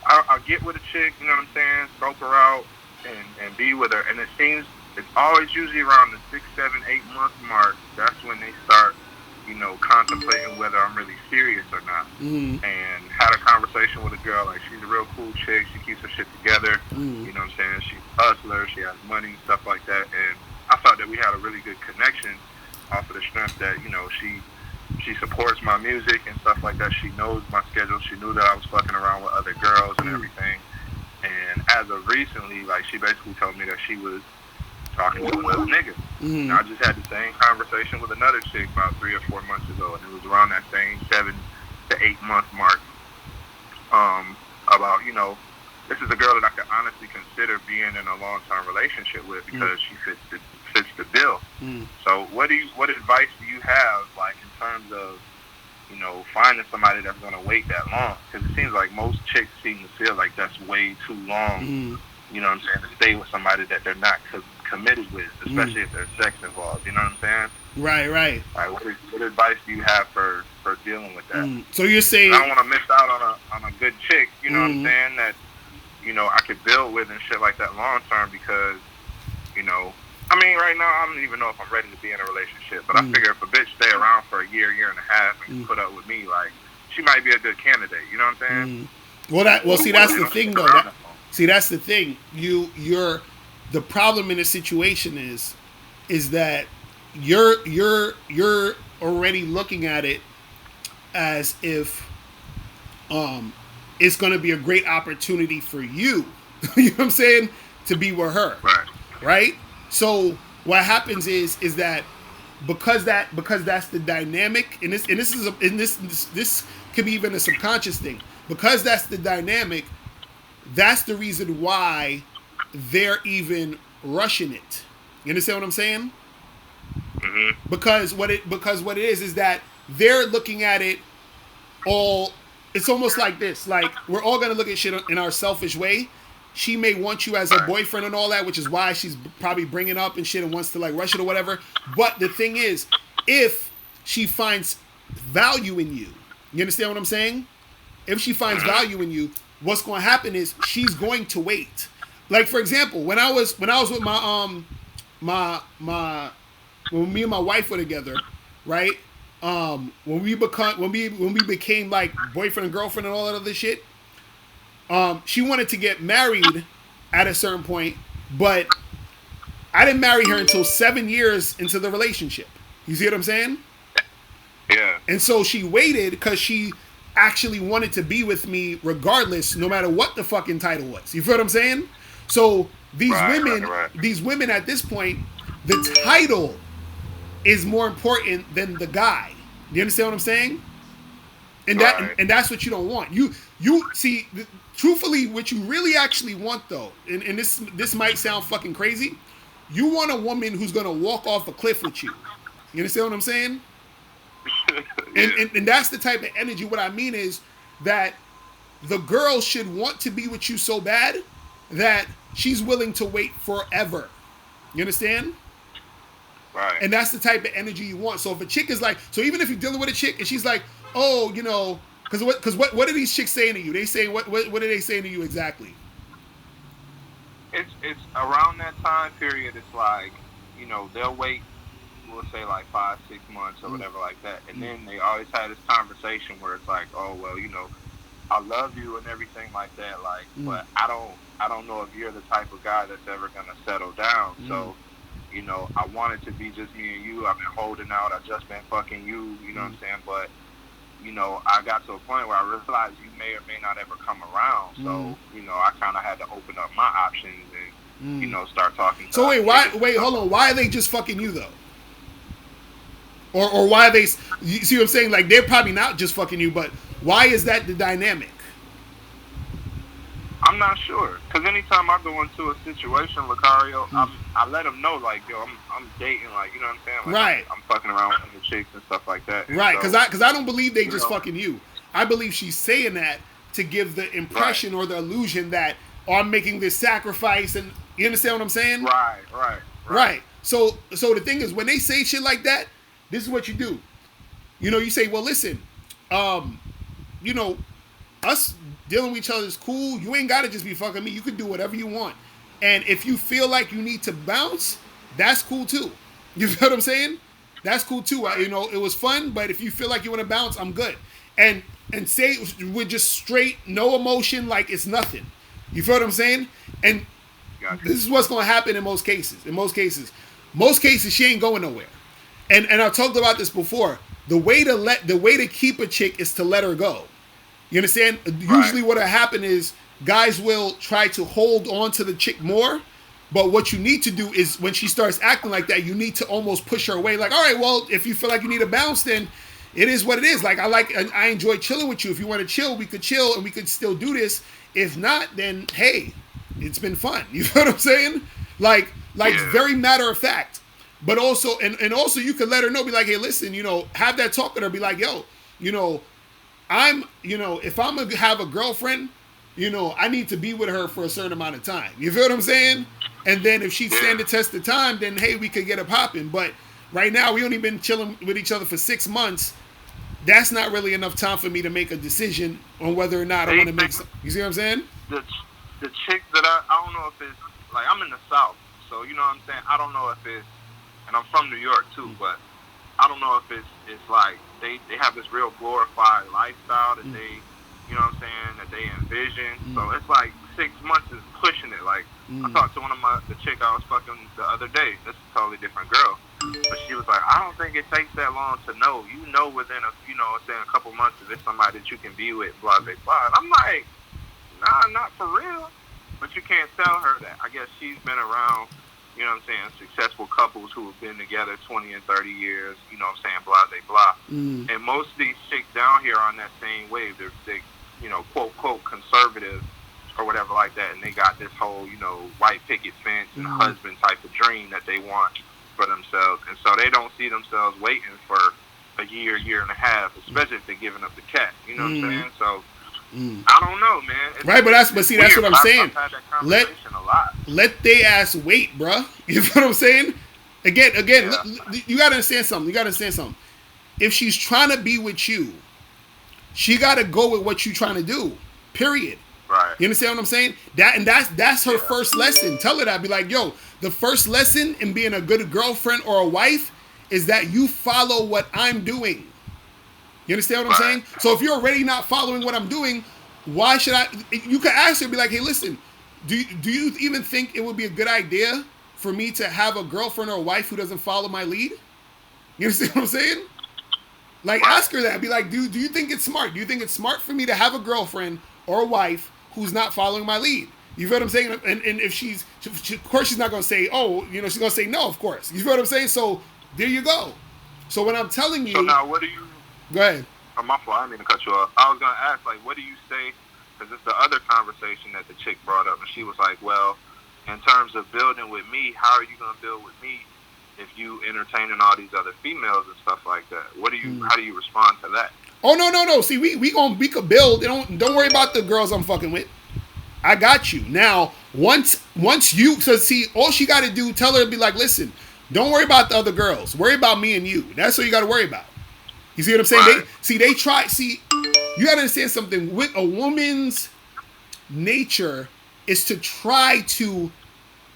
I'll get with a chick, you know what I'm saying, scope her out and be with her. And it seems it's always usually around the 6, 7, 8 month mark. That's when they start, you know, contemplating whether I'm really serious or not. And had a conversation with a girl, like she's a real cool chick. She keeps her shit together. You know what I'm saying? She's a hustler. She has money, stuff like that. And I thought that we had a really good connection off of the strength that, you know, she supports my music and stuff like that. She knows my schedule. She knew that I was fucking around with other girls and everything. And as of recently, like, she basically told me that she was talking to another nigga. And I just had the same conversation with another chick about 3 or 4 months ago, and it was around that same 7 to 8 month mark. About, you know, this is a girl that I could honestly consider being in a long term relationship with because she fits the bill. So what advice do you have, like, in terms of, you know, finding somebody that's gonna wait that long? Because it seems like most chicks seem to feel like that's way too long. You know what I'm saying, to stay with somebody that they're not committed with, especially if there's sex involved. You know what I'm saying? Right. Like, what advice do you have for dealing with that? So you're saying I don't want to miss out on a good chick. You know what I'm saying? That, you know, I could build with and shit like that long term because, you know, I mean, right now I don't even know if I'm ready to be in a relationship. But I figure if a bitch stay around for a year and a half and put up with me, like, she might be a good candidate. You know what I'm saying? Well, see, that's the thing, though. That's the thing. You're the problem in a situation is that you're already looking at it as if it's going to be a great opportunity for you. You know what I'm saying? To be with her, right? So what happens is that because that's the dynamic, and this could be even a subconscious thing. Because that's the dynamic, that's the reason why they're even rushing it. You understand what I'm saying? Because what it is that they're looking at it all. It's almost like this. Like, we're all gonna look at shit in our selfish way. She may want you as a boyfriend and all that, which is why she's probably bringing up and shit and wants to, like, rush it or whatever. But the thing is, if she finds value in you, you understand what I'm saying? If she finds value in you, what's going to happen is she's going to wait. Like, for example, when I was with when me and my wife were together, right? When we became like boyfriend and girlfriend and all that other shit, she wanted to get married at a certain point, but I didn't marry her until 7 years into the relationship. You see what I'm saying? Yeah. And so she waited because she actually wanted to be with me regardless, no matter what the fucking title was. You feel what I'm saying? So these women at this point, the title is more important than the guy. You understand what I'm saying? And that's what you don't want. You see, truthfully, what you really actually want, though, and this might sound fucking crazy, you want a woman who's gonna walk off a cliff with you. You understand what I'm saying? And that's the type of energy. What I mean is that the girl should want to be with you so bad that she's willing to wait forever. You understand? Right. And that's the type of energy you want. So if a chick is like, so even if you're dealing with a chick and she's like, oh, you know, What are these chicks saying to you? They saying what are they saying to you exactly? It's around that time period. It's like, they'll wait, we'll say like 5 6 months or whatever like that, and then they always have this conversation where it's like, oh well, I love you and everything like that, like, but I don't know if you're the type of guy that's ever gonna settle down. So, I want it to be just me and you. I've been holding out. I just been fucking you. You know what I'm saying? But I got to a point where I realized you may or may not ever come around. So, I kind of had to open up my options and, start talking. So hold on. Why are they just fucking you though? Or why are they? You see what I'm saying? Like they're probably not just fucking you, but why is that the dynamic? I'm not sure, because anytime I go into a situation, Locario, I let them know, like, yo, I'm dating, like, you know what I'm saying? Like, right. I'm fucking around with other chicks and stuff like that. Right, because I don't believe they just fucking you. I believe she's saying that to give the impression or the illusion that, oh, I'm making this sacrifice, and you understand what I'm saying? Right. So the thing is, when they say shit like that, this is what you do. You say, well, listen, us dealing with each other is cool. You ain't got to just be fucking me. You can do whatever you want. And if you feel like you need to bounce, that's cool too. You feel what I'm saying? That's cool too. It was fun, but if you feel like you want to bounce, I'm good. And say it with just straight, no emotion, like it's nothing. You feel what I'm saying? And this is what's going to happen in most cases. Most cases, she ain't going nowhere. And I talked about this before. The way to keep a chick is to let her go. You understand? Right. Usually what'll happen is guys will try to hold on to the chick more, but what you need to do is when she starts acting like that, you need to almost push her away. Like, all right, well, if you feel like you need a bounce, then it is what it is. Like, I enjoy chilling with you. If you want to chill, we could chill and we could still do this. If not, then hey, it's been fun. You know what I'm saying? Like very matter of fact. But also, and also you could let her know, be like, hey, listen, have that talk with her, be like, yo, if I'm gonna have a girlfriend, I need to be with her for a certain amount of time. You feel what I'm saying? And then if she stand the test of time, then hey, we could get it popping. But right now, we only been chilling with each other for 6 months. That's not really enough time for me to make a decision on whether or not I want to make some. You see what I'm saying? The chick that I don't know if it's like, I'm in the South, so you know what I'm saying. I don't know if it's, and I'm from New York too, but I don't know if it's like they have this real glorified lifestyle that they, you know what I'm saying, that they envision. So it's like 6 months is pushing it. Like I talked to the chick I was fucking the other day. This is a totally different girl, but she was like, I don't think it takes that long to know. Within a couple months if it's somebody that you can be with, blah blah blah. And I'm like, nah, not for real. But you can't tell her that. I guess she's been around, you know what I'm saying, successful couples who have been together 20 and 30 years, you know what I'm saying, blah, blah, blah. And most of these chicks down here are on that same wave. They're quote, quote, conservative or whatever like that, and they got this whole, white picket fence and husband type of dream that they want for themselves. And so they don't see themselves waiting for a year and a half, especially if they're giving up the cat. You know what I'm saying? So I don't know, man. Right, but that's what I'm saying. I've had that conversation a lot. Let they ass wait, bruh. You know what I'm saying? Again, you gotta understand something. If she's trying to be with you, she gotta go with what you trying to do. Period. Right. You understand what I'm saying? That's her first lesson. Tell her that. Be like, yo, the first lesson in being a good girlfriend or a wife is that you follow what I'm doing. You understand what I'm saying? So if you're already not following what I'm doing, why should I? You could ask her, be like, hey, listen, do you even think it would be a good idea for me to have a girlfriend or a wife who doesn't follow my lead? You understand what I'm saying? Like, ask her that. Be like, do you think it's smart? Do you think it's smart for me to have a girlfriend or a wife who's not following my lead? You feel what I'm saying? And if of course she's not going to say, oh, she's going to say no, of course. You feel what I'm saying? So there you go. So when I'm telling you. So now what do you. Go ahead. Oh, my fault. I didn't mean to cut you off. I was going to ask, like, what do you say? Because it's the other conversation that the chick brought up. And she was like, well, in terms of building with me, how are you going to build with me if you entertaining all these other females and stuff like that? How do you respond to that? Oh, no. See, we could build. Don't worry about the girls I'm fucking with. I got you. Now, once you, so see, all she got to do, tell her to be like, listen, don't worry about the other girls. Worry about me and you. That's what you got to worry about. You see what I'm saying? Right. They try. See, You gotta understand something. With a woman's nature is to try to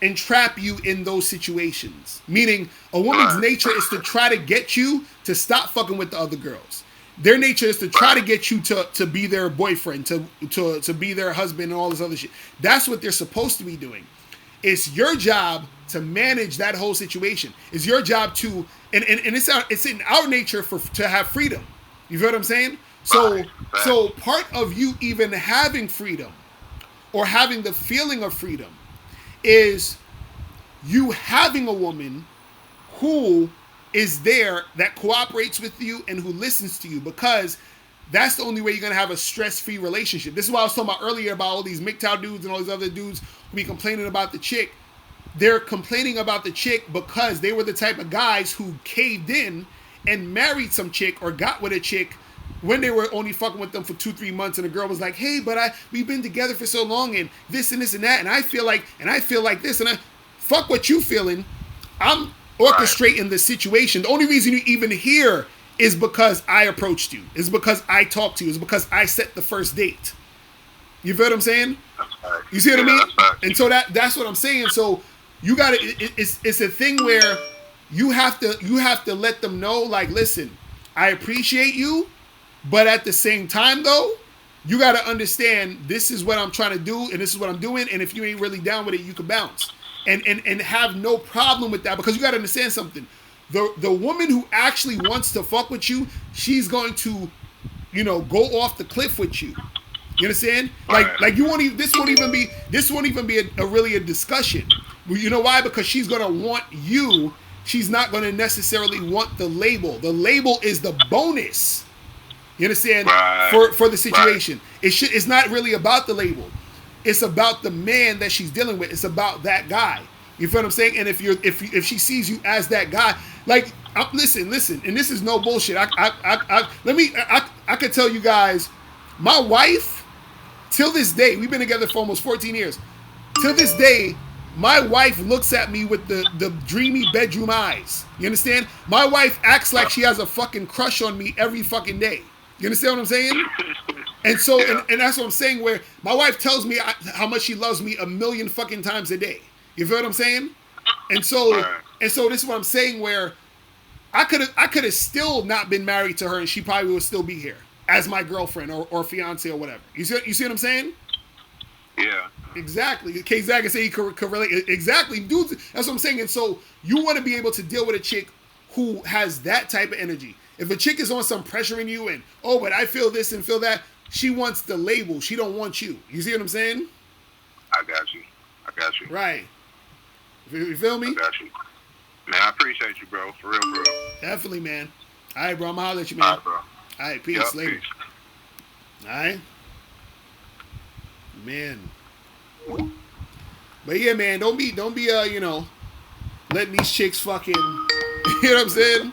entrap you in those situations. Meaning, a woman's Right. nature is to try to get you to stop fucking with the other girls. Their nature is to try to Right. get you to be their boyfriend, to be their husband, and all this other shit. That's what they're supposed to be doing. It's your job to manage that whole situation. It's your job to, and it's in our nature for to have freedom. You feel what I'm saying? So Right. so Facts. part of you even having freedom or having the feeling of freedom is you having a woman who is there that cooperates with you and who listens to you, because that's the only way you're gonna have a stress-free relationship. This is what I was talking about earlier about all these MGTOW dudes and all these other dudes who be complaining about the chick. They're complaining about the chick because they were the type of guys who caved in and married some chick or got with a chick when they were only fucking with them for 2-3 months, and the girl was like, "Hey, but we've been together for so long, and this and this and that, and I feel like this, and I fuck what you feeling. I'm Right. orchestrating the situation. The only reason you even here is because I approached you. Is because I talked to you. Is because I set the first date. You feel what I'm saying? That's facts. You see what I Yeah, mean? that's facts. And so that's what I'm saying. So you got to. It's a thing where you have to let them know, like, listen, I appreciate you, but at the same time though, you got to understand this is what I'm trying to do and this is what I'm doing, and if you ain't really down with it, you can bounce. And have no problem with that, because you got to understand something. The woman who actually wants to fuck with you, she's going to, go off the cliff with you. You understand? Right. Like you won't even. This won't even be a really a discussion. Well, you know why? Because she's gonna want you. She's not gonna necessarily want the label. The label is the bonus. You understand? Right. For the situation, it's not really about the label. It's about the man that she's dealing with. It's about that guy. You feel what I'm saying? And if she sees you as that guy, like, listen, and this is no bullshit. I could tell you guys, my wife, till this day, we've been together for almost 14 years. Till this day, my wife looks at me with the dreamy bedroom eyes. You understand? My wife acts like she has a fucking crush on me every fucking day. You understand what I'm saying? And so, Yeah. and that's what I'm saying, where my wife tells me how much she loves me a million fucking times a day. You feel what I'm saying? And so, Right. this is what I'm saying, where I could have still not been married to her, and she probably would still be here as my girlfriend or fiance or whatever. You see what I'm saying? Yeah. Exactly. K Zach can say he could relate. Exactly, dudes. That's what I'm saying. And so you want to be able to deal with a chick who has that type of energy. If a chick is on some pressuring you and, oh, but I feel this and feel that, she wants the label. She don't want you. You see what I'm saying? I got you. Right. You feel me? I got you. Man, I appreciate you, bro. For real, bro. Definitely, man. All right, bro. I'm gonna holler at you, All man. right, bro. All right, peace. Yep, Later. peace. All right. Man. But yeah, man, don't be letting these chicks fucking you know what I'm saying?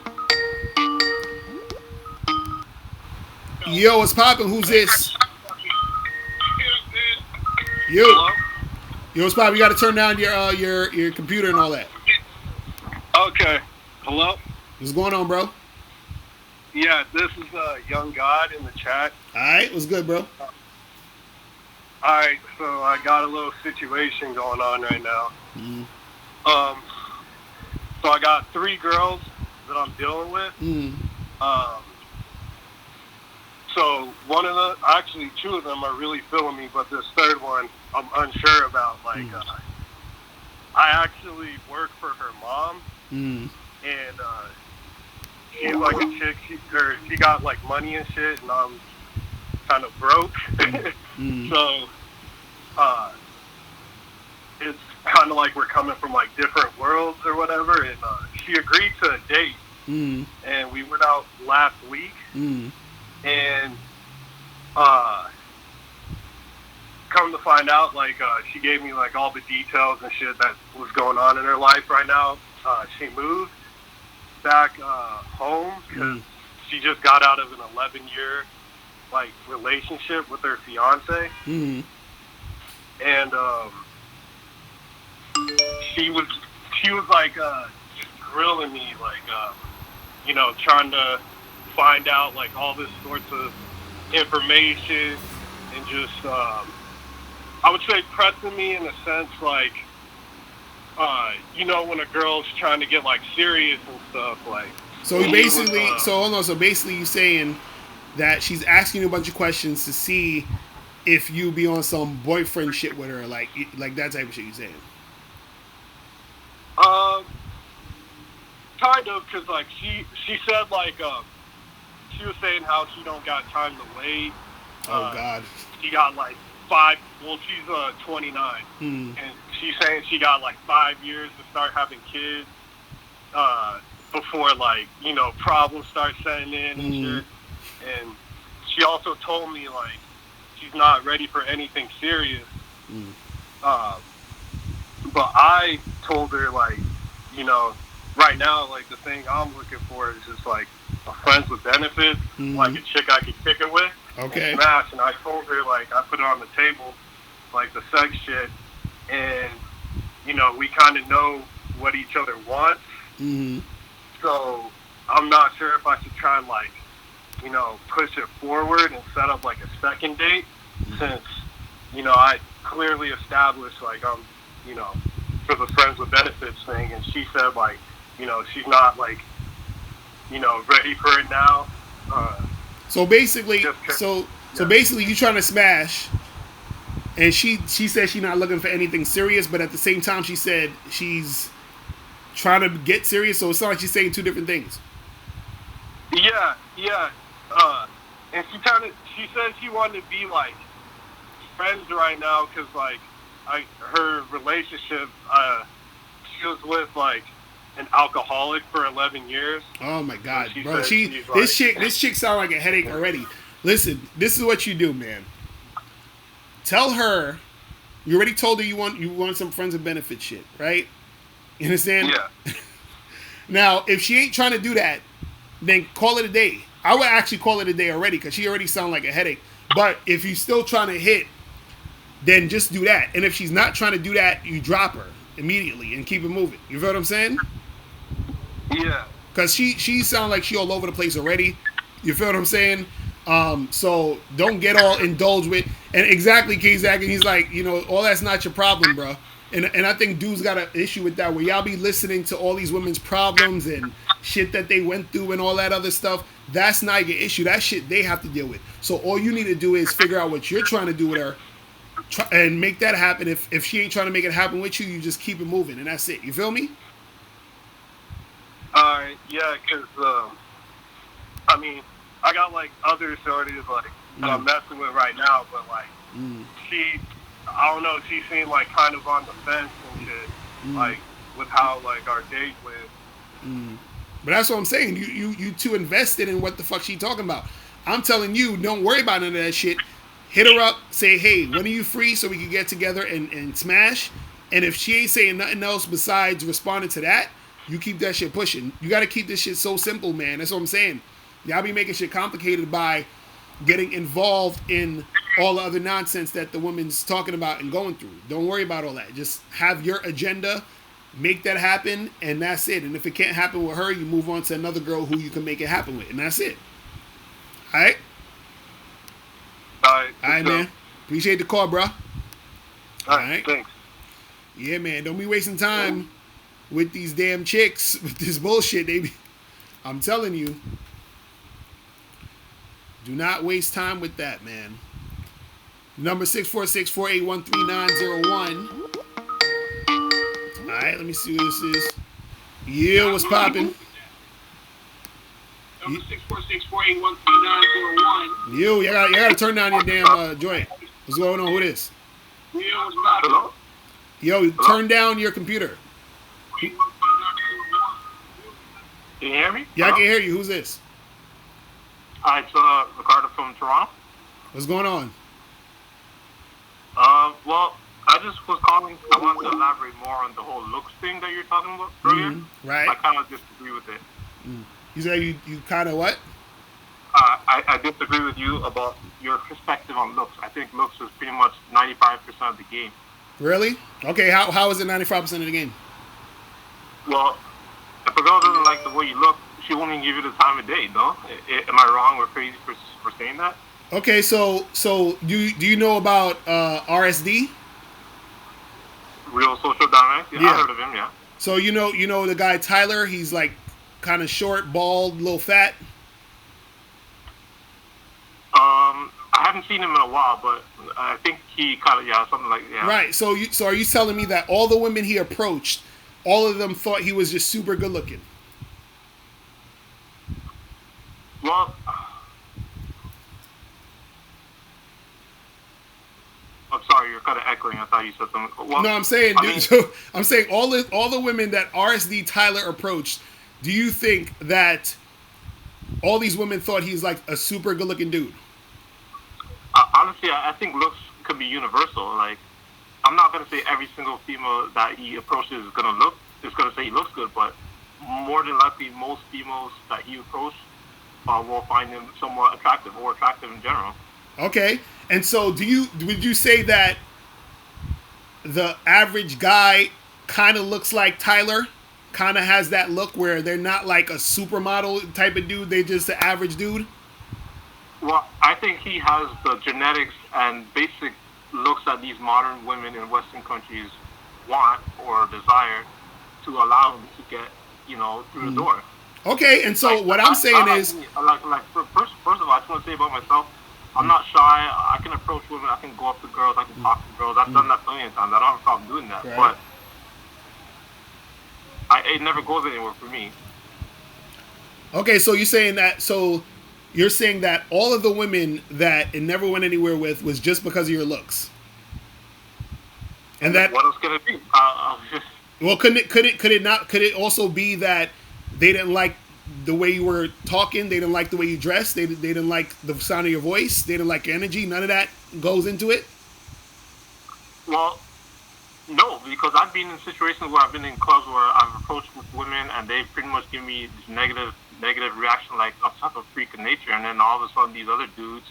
Yo, what's poppin'? Who's this? Yo. Hello? Yo, what's poppin'? You gotta turn down your computer and all that. Okay. Hello? What's going on, bro? Yeah, this is Young God in the chat. Alright, what's good, bro? Alright, so I got a little situation going on right now. Mm. So I got 3 girls that I'm dealing with. Mm. So actually 2 of them are really feeling me, but this third one I'm unsure about. Like, I actually work for her mom, Mm. and she's like a chick. She got like money and shit, and I'm kind of broke. Mm. So, it's kind of like we're coming from like different worlds or whatever. And she agreed to a date, Mm. and we went out last week, Mm. and come to find out, like, she gave me like all the details and shit that was going on in her life right now. She moved back home because she just got out of an 11-year like relationship with her fiance, Mm. and she was like just grilling me, like trying to find out like all this sorts of information and just I would say pressing me in a sense like when a girl's trying to get like serious and stuff like So she was hold on. So basically, you saying that she's asking you a bunch of questions to see if you be on some boyfriend shit with her, like that type of shit. You saying? um kind of because like she said like she was saying how she don't got time to wait. Oh uh God. she got like five. Well, she's 29, Hmm. and she's saying she got like 5 years to start having kids before like problems start setting in and Hmm. shit. And she also told me like she's not ready for anything serious. Hmm. Uh, but I told her like you know right now like the thing I'm looking for is just like a friends with benefits, like Hmm. a chick I could kick it with and Okay. smash. And I told her like I put it on the table like the sex shit, and we kind of know what each other wants. Hmm. So I'm not sure if I should try and like push it forward and set up like a second date, since I clearly established like I'm you know for the friends with benefits thing, and she said like she's not like ready for it now. So basically, Just so yeah. basically, you trying to smash, and she said she's not looking for anything serious, but at the same time, she said she's trying to get serious. So it's not like she's saying two different things. Yeah, yeah. Uh, and she said she wanted to be like friends right now because like her relationship, she was with like an alcoholic for 11 years. Oh my So God, she bro! said She she's this like, chick sound like a headache already. Listen, this is what you do, man. Tell her you already told her you want some friends of benefit shit, right? You understand? yeah, Now, if she ain't trying to do that, then call it a day. I would actually call it a day already because she already sound like a headache. But if you still trying to hit, then just do that. And if she's not trying to do that, you drop her immediately and keep it moving. You feel what I'm saying? yeah, Because she sound like she all over the place already. You feel what I'm saying? So don't get all indulged with. And exactly, K-Zach, and he's like, all that's not your problem, bro. And I think dudes got an issue with that, where y'all be listening to all these women's problems and shit that they went through and all that other stuff. That's not your issue. That shit they have to deal with. So all you need to do is figure out what you're trying to do with her, and make that happen. If she ain't trying to make it happen with you, you just keep it moving, and that's it. You feel me? all right, yeah, because I mean, I got like other shorties like that I'm messing with right now, but like Mm, she, I don't know, she seemed like kind of on the fence and shit, mm, like with how like our date went. mm. But that's what I'm saying. You too invested in what the fuck she talking about. I'm telling you, don't worry about none of that shit. Hit her up, say, hey, when are you free so we can get together and smash? And if she ain't saying nothing else besides responding to that, you keep that shit pushing. You got to keep this shit so simple, man. That's what I'm saying. Y'all be making shit complicated by getting involved in all the other nonsense that the woman's talking about and going through. Don't worry about all that. Just have your agenda, make that happen, and that's it. And if it can't happen with her, you move on to another girl who you can make it happen with, and that's it. All right? All right, All for right, sure. man. Appreciate the call, bro. All All right, right? thanks. Yeah, man. Don't be wasting time with these damn chicks with this bullshit. I'm telling you, do not waste time with that, man. Number 646-481-3901. All right, let me see who this is. Yeah, what's popping? Number 646-481-3901. You gotta turn down your damn joint. What's going on? Who this? Hello? Yo, turn down your computer. Can you hear me? Yeah, I can hear you. Who's this? Hi, it's Ricardo from Toronto. What's going on? Well, I just was calling. I want to elaborate more on the whole looks thing that you're talking about earlier. Right. I kind of disagree with it. You say you kind of what? I disagree with you about your perspective on looks. I think looks is pretty much 95% of the game. Really? Okay. How is it 95% of the game? Well, if a girl doesn't like the way you look, she won't even give you the time of day, no? Am I wrong or crazy for saying that? Okay, so do you know about RSD? Real social dynamics. Yeah, I Yeah. heard of him. Yeah. So you know the guy Tyler. He's like kind of short, bald, little fat. I haven't seen him in a while, but I think he kind of something like yeah. Right. So are you telling me that all the women he approached, all of them thought he was just super good looking? Well, I'm sorry, you're kind of echoing. I thought you said something. Well, No, I'm saying, I dude. mean, So I'm saying all the women that RSD Tyler approached. Do you think that all these women thought he's like a super good looking dude? honestly, I think looks could be universal. Like, I'm not gonna say every single female that he approaches is gonna say he looks good, but more than likely, most females that he approached will find him somewhat attractive or attractive in general. Okay. And so would you say that the average guy kind of looks like Tyler? Kind of has that look where they're not like a supermodel type of dude, they're just an average dude? Well, I think he has the genetics and basic looks that these modern women in Western countries want or desire to allow him to get, through the door. Okay, and so Like, what I'm saying like is, me. First of all, I just want to say about myself, I'm not shy. I can approach women. I can go up to girls. I can talk to girls. I've done that plenty of times. I don't have a problem doing that. right. But it never goes anywhere for me. Okay, so you're saying that all of the women that it never went anywhere with was just because of your looks, and that What else can it be? well, could it also be that they didn't like the way you were talking, they didn't like the way you dressed, they didn't like the sound of your voice, they didn't like your energy, none of that goes into it? Well, no, because I've been in situations where I've been in clubs where I've approached with women and they pretty much give me this negative reaction, like a type of freak of nature, and then all of a sudden these other dudes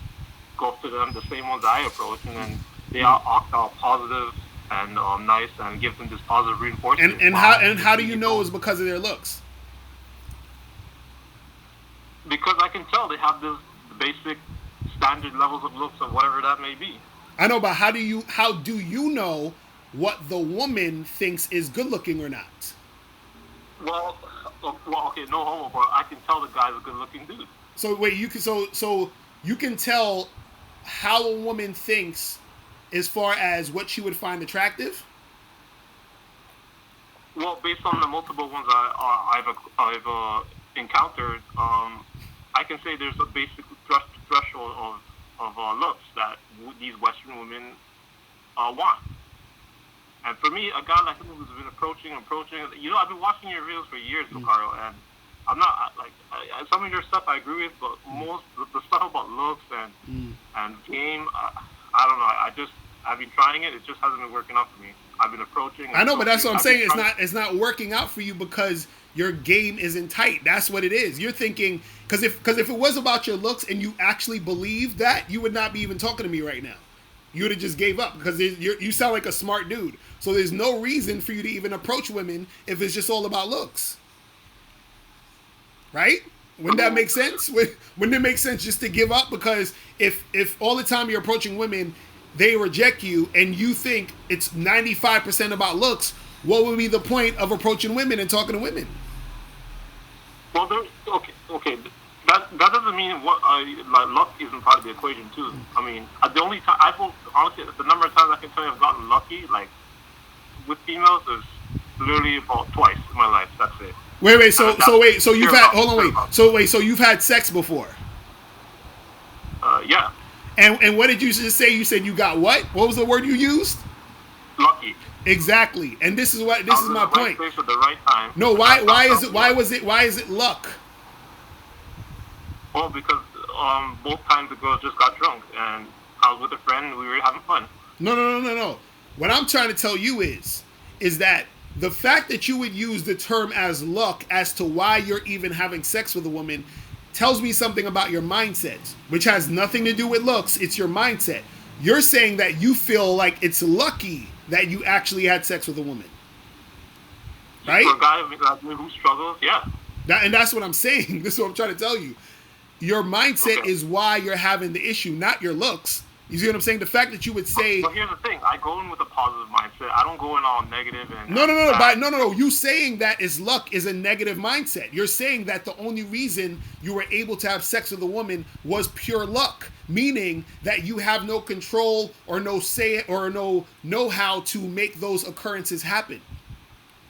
go up to them, the same ones I approach, and then they act all positive and nice and give them this positive reinforcement. And how do you know it's because of their looks? Because I can tell they have this basic standard levels of looks of whatever that may be. I know, but how do you know what the woman thinks is good looking or not? Okay, no homo, but I can tell the guy's a good looking dude. So wait, you can tell how a woman thinks as far as what she would find attractive? Well, based on the multiple ones I've encountered, I can say there's a basic threshold of looks that these Western women want. And for me, a guy like him who's been approaching, I've been watching your videos for years, Locario, and I'm not some of your stuff I agree with, but most the stuff about looks and game, I don't know. I've been trying it. It just hasn't been working out for me. I've been approaching. I know, but that's what I'm saying. It's not working out for you because your game isn't tight. That's what it is. You're thinking because if it was about your looks and you actually believed that, you would not be even talking to me right now. You would have just gave up because you sound like a smart dude. So there's no reason for you to even approach women if it's just all about looks, right? Wouldn't that make sense? Wouldn't it make sense just to give up? Because if all the time you're approaching women, they reject you, and you think it's 95% about looks, what would be the point of approaching women and talking to women? Well, okay. That doesn't mean luck isn't part of the equation too. I mean, the only time honestly, the number of times I can tell you I've gotten lucky, like with females, is literally about twice in my life. That's it. Wait. So you've had So you've had sex before? Yeah. And what did you just say? You said you got what? What was the word you used? Lucky. Exactly. And this is my point. Place at the right time. No, why is it luck? Well, because both times the girl just got drunk and I was with a friend and we were having fun. No. What I'm trying to tell you is that the fact that you would use the term as luck as to why you're even having sex with a woman tells me something about your mindset, which has nothing to do with looks. It's your mindset. You're saying that you feel like it's lucky that you actually had sex with a woman, right? For a guy like me who struggles, yeah. And that's what I'm saying. This is what I'm trying to tell you. your mindset Okay. is why you're having the issue, not your looks. You see what I'm saying? The fact that you would say, But here's the thing: I go in with a positive mindset. I don't go in all negative no, no, and no, no, sad. no, no, no. You saying that is luck is a negative mindset. You're saying that the only reason you were able to have sex with a woman was pure luck, meaning that you have no control or no say or no know-how to make those occurrences happen,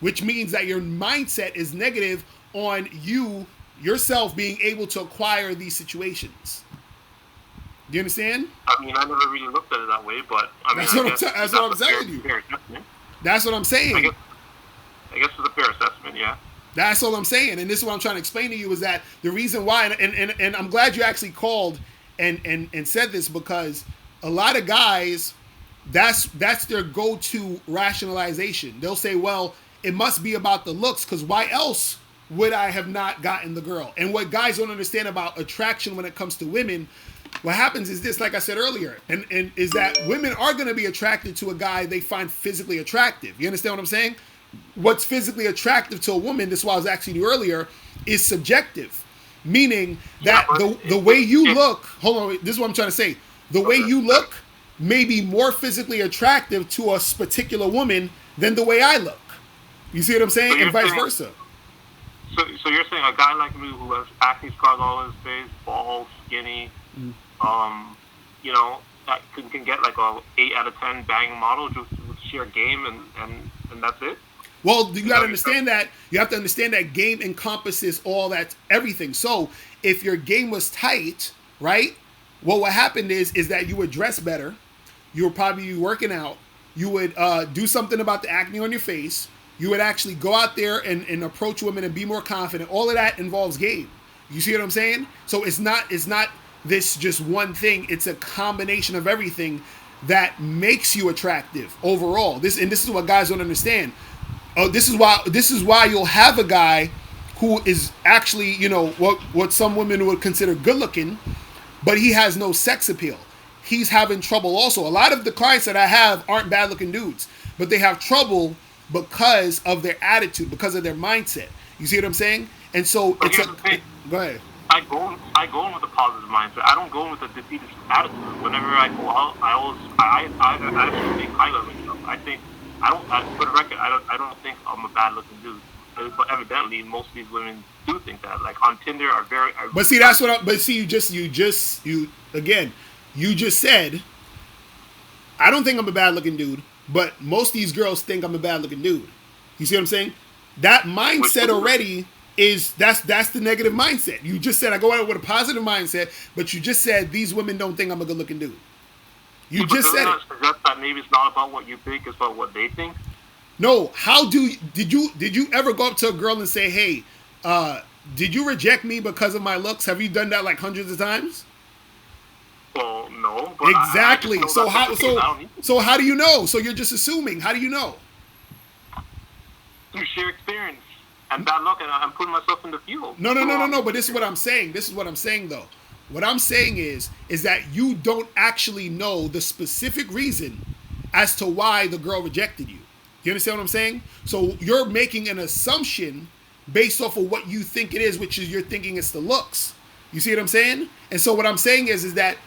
which means that your mindset is negative on you yourself being able to acquire these situations. Do you understand? I mean, I never really looked at it that way, but I mean, That's I what guess that's what that's I'm a fair, telling you. fair assessment. That's what I'm I saying. guess I guess it's a fair assessment. Yeah. That's all I'm saying. And this is what I'm trying to explain to you is that the reason why, and I'm glad you actually called and said this, because a lot of guys, that's their go-to rationalization. They'll say, well, it must be about the looks, because why else would I have not gotten the girl? And what guys don't understand about attraction when it comes to women, what happens is this, like I said earlier, and is that women are going to be attracted to a guy they find physically attractive. You understand what I'm saying? What's physically attractive to a woman, this is why I was asking you earlier, is subjective. Meaning Yeah, that but the way you it, look, hold on, this is what I'm trying to say. The way you okay. look may be more physically attractive to a particular woman than the way I look. You see what I'm So saying? And you're vice saying versa. so you're saying a guy like me who has acne scars all over his face, bald, skinny, um, that can get like a 8 out of 10 bang model just with sheer game and that's it. Well, you Is got that to what you're saying? understand that you have to understand that game encompasses all that, everything. So if your game was tight, right? Well, what happened is that you would dress better, you would probably be working out, you would do something about the acne on your face, you would actually go out there and approach women and be more confident. All of that involves game. You see what I'm saying? So it's not this just one thing. It's a combination of everything that makes you attractive overall. This is what guys don't understand. Oh, this is why you'll have a guy who is actually, what some women would consider good looking, but he has no sex appeal. He's having trouble also. A lot of the clients that I have aren't bad looking dudes, but they have trouble because of their attitude, because of their mindset. You see what I'm saying? And so But here's the thing. go ahead. I go in with a positive mindset. I don't go in with a defeatist attitude. Whenever I go out, I always I actually think highly of myself. I think I don't for the record I don't think I'm a bad looking dude. But evidently most of these women do think that. Like on Tinder are But see, that's what but see, you again, you just said, I don't think I'm a bad looking dude, but most of these girls think I'm a bad looking dude. You see what I'm saying? That mindset already is that's the negative mindset. You just said I go out with a positive mindset, but you just said these women don't think I'm a good looking dude. You but just doesn't said it. that suggest that maybe it's not about what you think, it's about what they think? No, did you ever go up to a girl and say, "Hey, did you reject me because of my looks?" Have you done that like hundreds of times? Well, no, but I just Exactly. know So that's how not the case. I so don't need to. so how do you know? So you're just assuming. How do you know? Through sheer experience and bad luck, and I'm putting myself in the field. No, no, So no, no, no. But this is what I'm saying. This is what I'm saying, though. What I'm saying is that you don't actually know the specific reason as to why the girl rejected you. You understand what I'm saying? So you're making an assumption based off of what you think it is, which is you're thinking it's the looks. You see what I'm saying? And so what I'm saying is that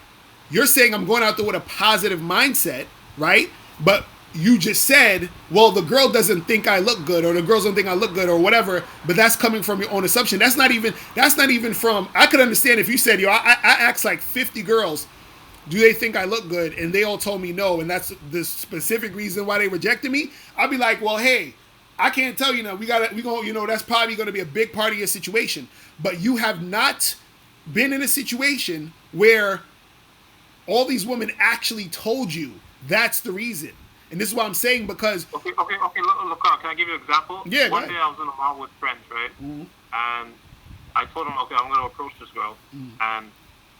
you're saying I'm going out there with a positive mindset, right? But you just said, well, the girl doesn't think I look good, or the girls don't think I look good, or whatever. But that's coming from your own assumption. That's not even from. I could understand if you said, I asked like 50 girls, do they think I look good, and they all told me no, and that's the specific reason why they rejected me. I'd be like, well, hey, I can't tell you now. We go. That's probably going to be a big part of your situation. But you have not been in a situation where all these women actually told you that's the reason. And this is what I'm saying because Okay. Look, can I give you an example? Yeah, go One ahead. day I was in a mall with friends, right? And I told them, okay, I'm going to approach this girl, and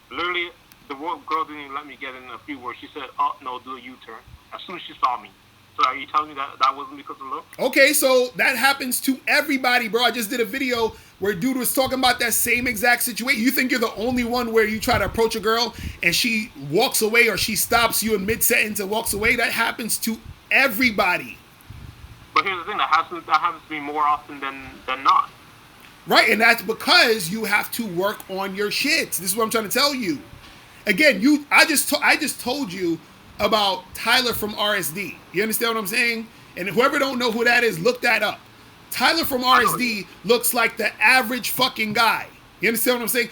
literally the girl didn't even let me get in a few words. She said, "Oh no, do a U-turn." As soon as she saw me. So are you telling me that wasn't because of look? okay, so that happens to everybody, bro. I just did a video where dude was talking about that same exact situation. You think you're the only one where you try to approach a girl and she walks away, or she stops you in mid-sentence and walks away? That happens to everybody. But here's the thing: that happens to me more often than not. Right, and that's because you have to work on your shit. This is what I'm trying to tell you. Again, I just told you about Tyler from RSD. You understand what I'm saying? And whoever don't know who that is, look that up. Tyler from RSD looks like the average fucking guy. You understand what I'm saying?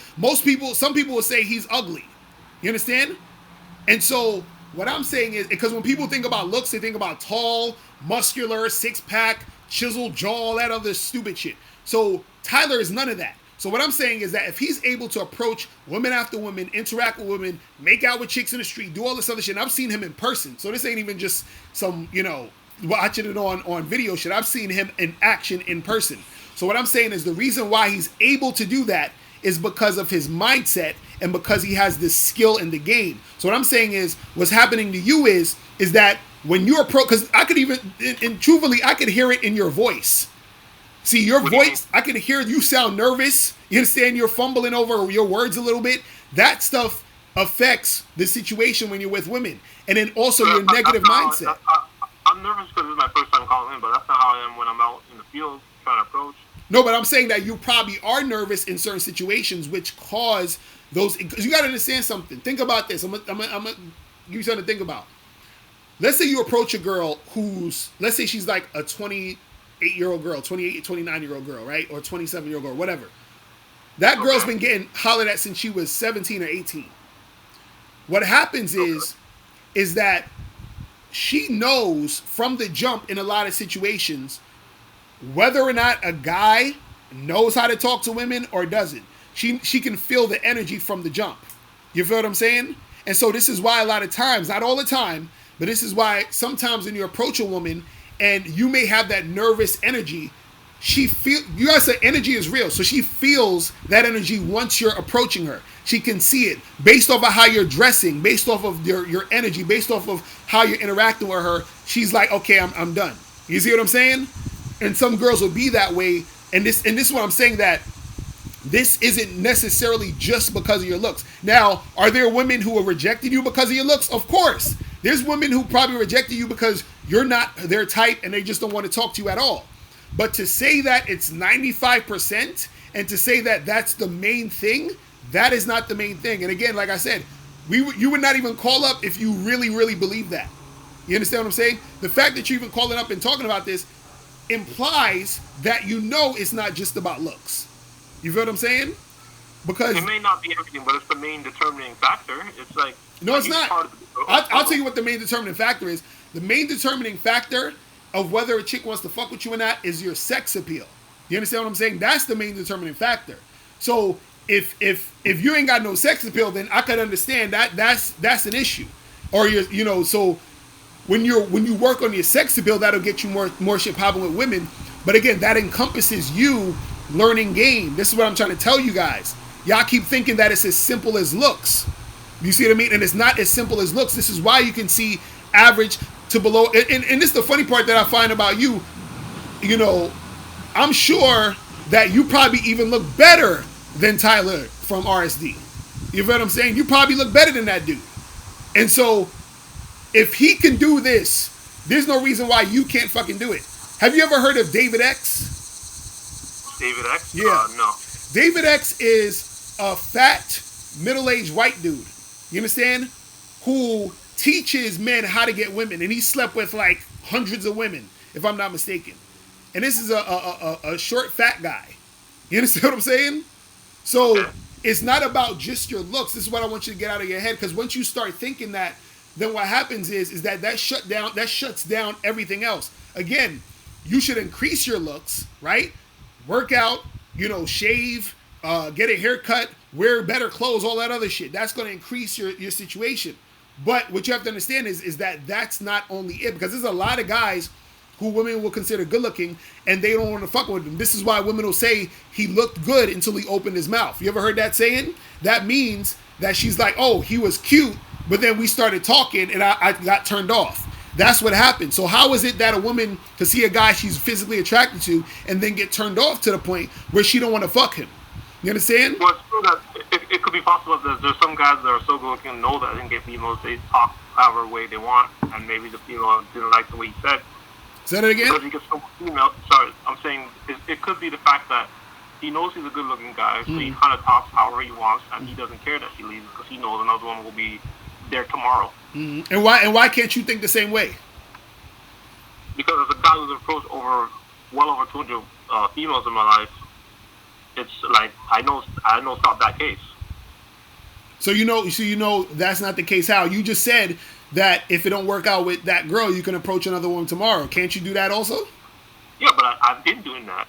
Some people will say he's ugly. You understand? And so what I'm saying is, because when people think about looks, they think about tall, muscular, six pack, chiseled jaw, all that other stupid shit. So Tyler is none of that. So what I'm saying is that if he's able to approach women after women, interact with women, make out with chicks in the street, do all this other shit, and I've seen him in person. So this ain't even just some, watching it on video shit. I've seen him in action in person. So what I'm saying is the reason why he's able to do that is because of his mindset and because he has this skill in the game. So what I'm saying is what's happening to you is that when you're because I could even, and truthfully, I could hear it in your voice. See, your voice, I can hear you sound nervous. You understand? You're fumbling over your words a little bit. That stuff affects the situation when you're with women. And then also your negative mindset. I'm nervous because it's my first time calling in, but that's not how I am when I'm out in the field trying to approach. No, but I'm saying that you probably are nervous in certain situations which cause those. Because you got to understand something. Think about this. I'm gonna give you something to think about. Let's say you approach a girl let's say she's like a 28-year-old girl, 28, 29-year-old girl, right? Or 27-year-old girl, whatever. That girl's been getting hollered at since she was 17 or 18. What happens is that she knows from the jump in a lot of situations whether or not a guy knows how to talk to women or doesn't. She can feel the energy from the jump. You feel what I'm saying? And so this is why a lot of times, not all the time, but this is why sometimes when you approach a woman and you may have that nervous energy, you guys say energy is real. So she feels that energy once you're approaching her. She can see it based off of how you're dressing, based off of your energy, based off of how you're interacting with her. She's like, okay, I'm done. You see what I'm saying? And some girls will be that way. And this is what I'm saying, that this isn't necessarily just because of your looks. Now, are there women who have rejected you because of your looks? Of course. There's women who probably rejected you because you're not their type and they just don't want to talk to you at all. But to say that it's 95% and to say that that's the main thing, that is not the main thing. And again, like I said, you would not even call up if you really, really believe that. You understand what I'm saying? The fact that you're even calling up and talking about this implies that you know it's not just about looks. You feel what I'm saying? Because it may not be everything, but it's the main determining factor. It's like, no, it's not. I'll tell you what the main determining factor is. The main determining factor of whether a chick wants to fuck with you or not is your sex appeal. You understand what I'm saying? That's the main determining factor. So if you ain't got no sex appeal, then I could understand that's an issue. Or so when you work on your sex appeal, that'll get you more shit popping with women. But again, that encompasses you learning game. This is what I'm trying to tell you guys. Y'all keep thinking that it's as simple as looks. You see what I mean? And it's not as simple as looks. This is why you can see average to below. And this is the funny part that I find about you. I'm sure that you probably even look better than Tyler from RSD. You know what I'm saying? You probably look better than that dude. And so if he can do this, there's no reason why you can't fucking do it. Have you ever heard of David X? David X? Yeah. No. David X is a fat, middle-aged white dude. You understand? Who teaches men how to get women. And he slept with like hundreds of women, if I'm not mistaken. And this is a short, fat guy. You understand what I'm saying? So it's not about just your looks. This is what I want you to get out of your head. Because once you start thinking that, then what happens is that shuts down everything else. Again, you should increase your looks, right? Work out, shave, get a haircut, wear better clothes, all that other shit. That's going to increase your situation. But what you have to understand is that that's not only it. Because there's a lot of guys who women will consider good looking and they don't want to fuck with him. This is why women will say he looked good until he opened his mouth. You ever heard that saying? That means that she's like, oh, he was cute, but then we started talking and I got turned off. That's what happened. So how is it that a woman can see a guy she's physically attracted to and then get turned off to the point where she don't want to fuck him? You understand? Well, it's true that it could be possible that there's some guys that are so good looking and know that and get females, they talk however way they want, and maybe the female didn't like the way you said. Say that again? Because you get so female. Sorry, I'm saying it could be the fact that he knows he's a good-looking guy, so he kind of talks however he wants, and he doesn't care that she leaves because he knows another one will be there tomorrow. Mm-hmm. And why can't you think the same way? Because as a guy who's approached well over 200 females in my life, it's like I know it's not that case. So you know that's not the case. How you just said that if it don't work out with that girl, you can approach another one tomorrow. Can't you do that also? Yeah, but I've been doing that,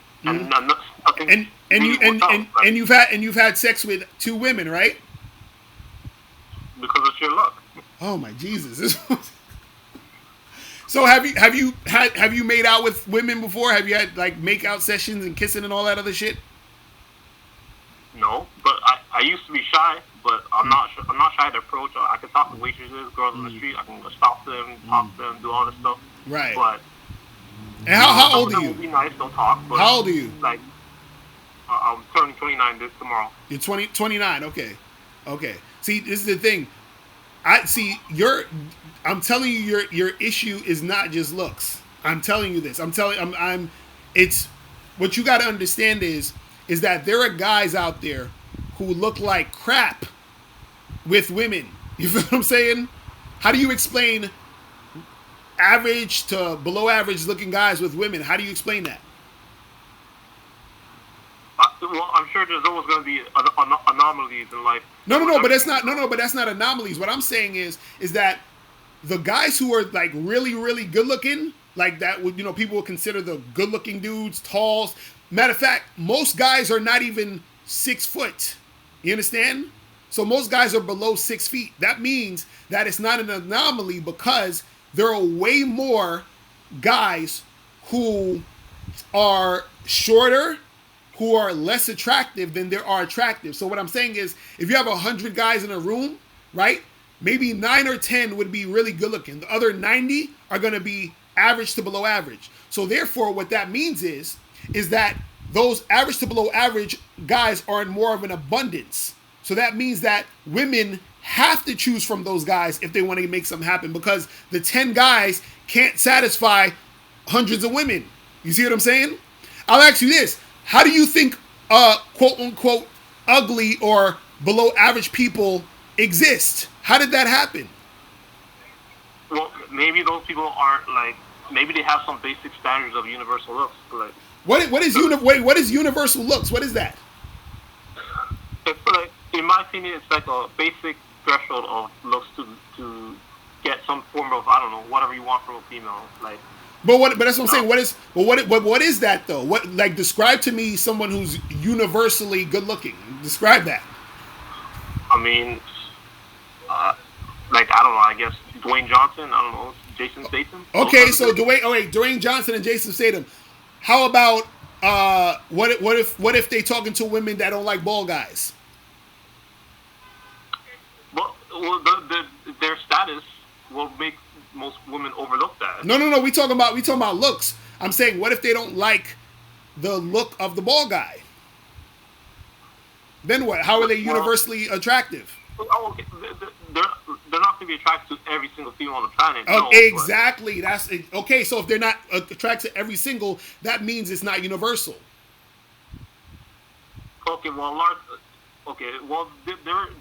and you've had sex with 2 women, right? Because it's your luck. Oh my Jesus! So have you made out with women before? Have you had like make out sessions and kissing and all that other shit? No, but I used to be shy, but I'm not shy to approach. I can talk to waitresses, girls on the street. I can stop them, talk to them, do all this stuff. Right. But and how old are you? Would be nice, don't talk. But how old are you? Like I'm turning 29 this tomorrow. You're 29. Okay. See, this is the thing. I'm telling you, your issue is not just looks. I'm telling you this. It's what you got to understand is that there are guys out there who look like crap with women. You feel what I'm saying? How do you explain average to below average looking guys with women? How do you explain that? Well, I'm sure there's always going to be anomalies in life. But that's not anomalies. What I'm saying is that the guys who are like really, really good looking, like that would, people would consider the good looking dudes, talls. Matter of fact, most guys are not even 6 foot. You understand? So most guys are below 6 feet. That means that it's not an anomaly because there are way more guys who are shorter, who are less attractive than there are attractive. So what I'm saying is, if you have 100 guys in a room, right, maybe 9 or 10 would be really good looking. The other 90 are going to be average to below average. So therefore, what that means is that those average to below average guys are in more of an abundance. So that means that women have to choose from those guys if they want to make something happen, because the 10 guys can't satisfy hundreds of women. You see what I'm saying? I'll ask you this. How do you think quote unquote ugly or below average people exist? How did that happen? Well, maybe those people aren't like, maybe they have some basic standards of universal looks. Like, what is universal looks? What is that? It's like, in my opinion, it's like a basic threshold of looks to get some form of, I don't know, whatever you want from a female. Like, but that's what I'm saying. What is that though? What, like, describe to me someone who's universally good looking. Describe that. I mean, like, I don't know. I guess Dwayne Johnson. I don't know, Jason Statham. Okay, so Dwayne Johnson and Jason Statham. How about what if they talking to women that don't like bald guys? Well, their status will make most women overlook that. No. We talking about looks. I'm saying, what if they don't like the look of the bald guy? Then what? How are they universally attractive? Oh, okay. They're not going to be attracted to every single female on the planet. Oh, no, exactly. That's okay. So if they're not attracted to every single, that means it's not universal. Okay. Well,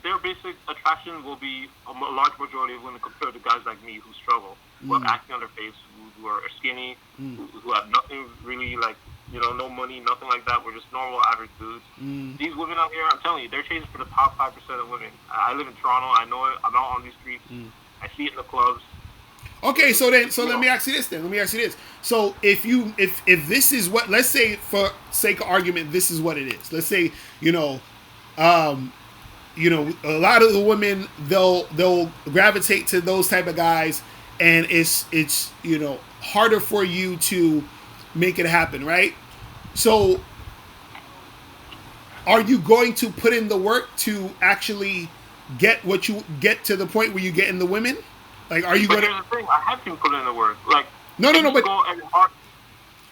their basic attraction will be a large majority of women compared to guys like me who struggle, who have acne on their face, who are skinny, who have nothing really, like, no money, nothing like that. We're just normal, average dudes. These women out here, I'm telling you, they're chasing for the top 5% of women. I live in Toronto. I know it. I'm out on these streets. I see it in the clubs. Okay, so let me ask you this. So if this is what, let's say for sake of argument, this is what it is. Let's say, a lot of the women, they'll gravitate to those type of guys, and it's harder for you to make it happen, right? So are you going to put in the work to actually get to the point where you get in the women? Like, are you going to? Here's the thing, I have to put in the work. Like, no. But I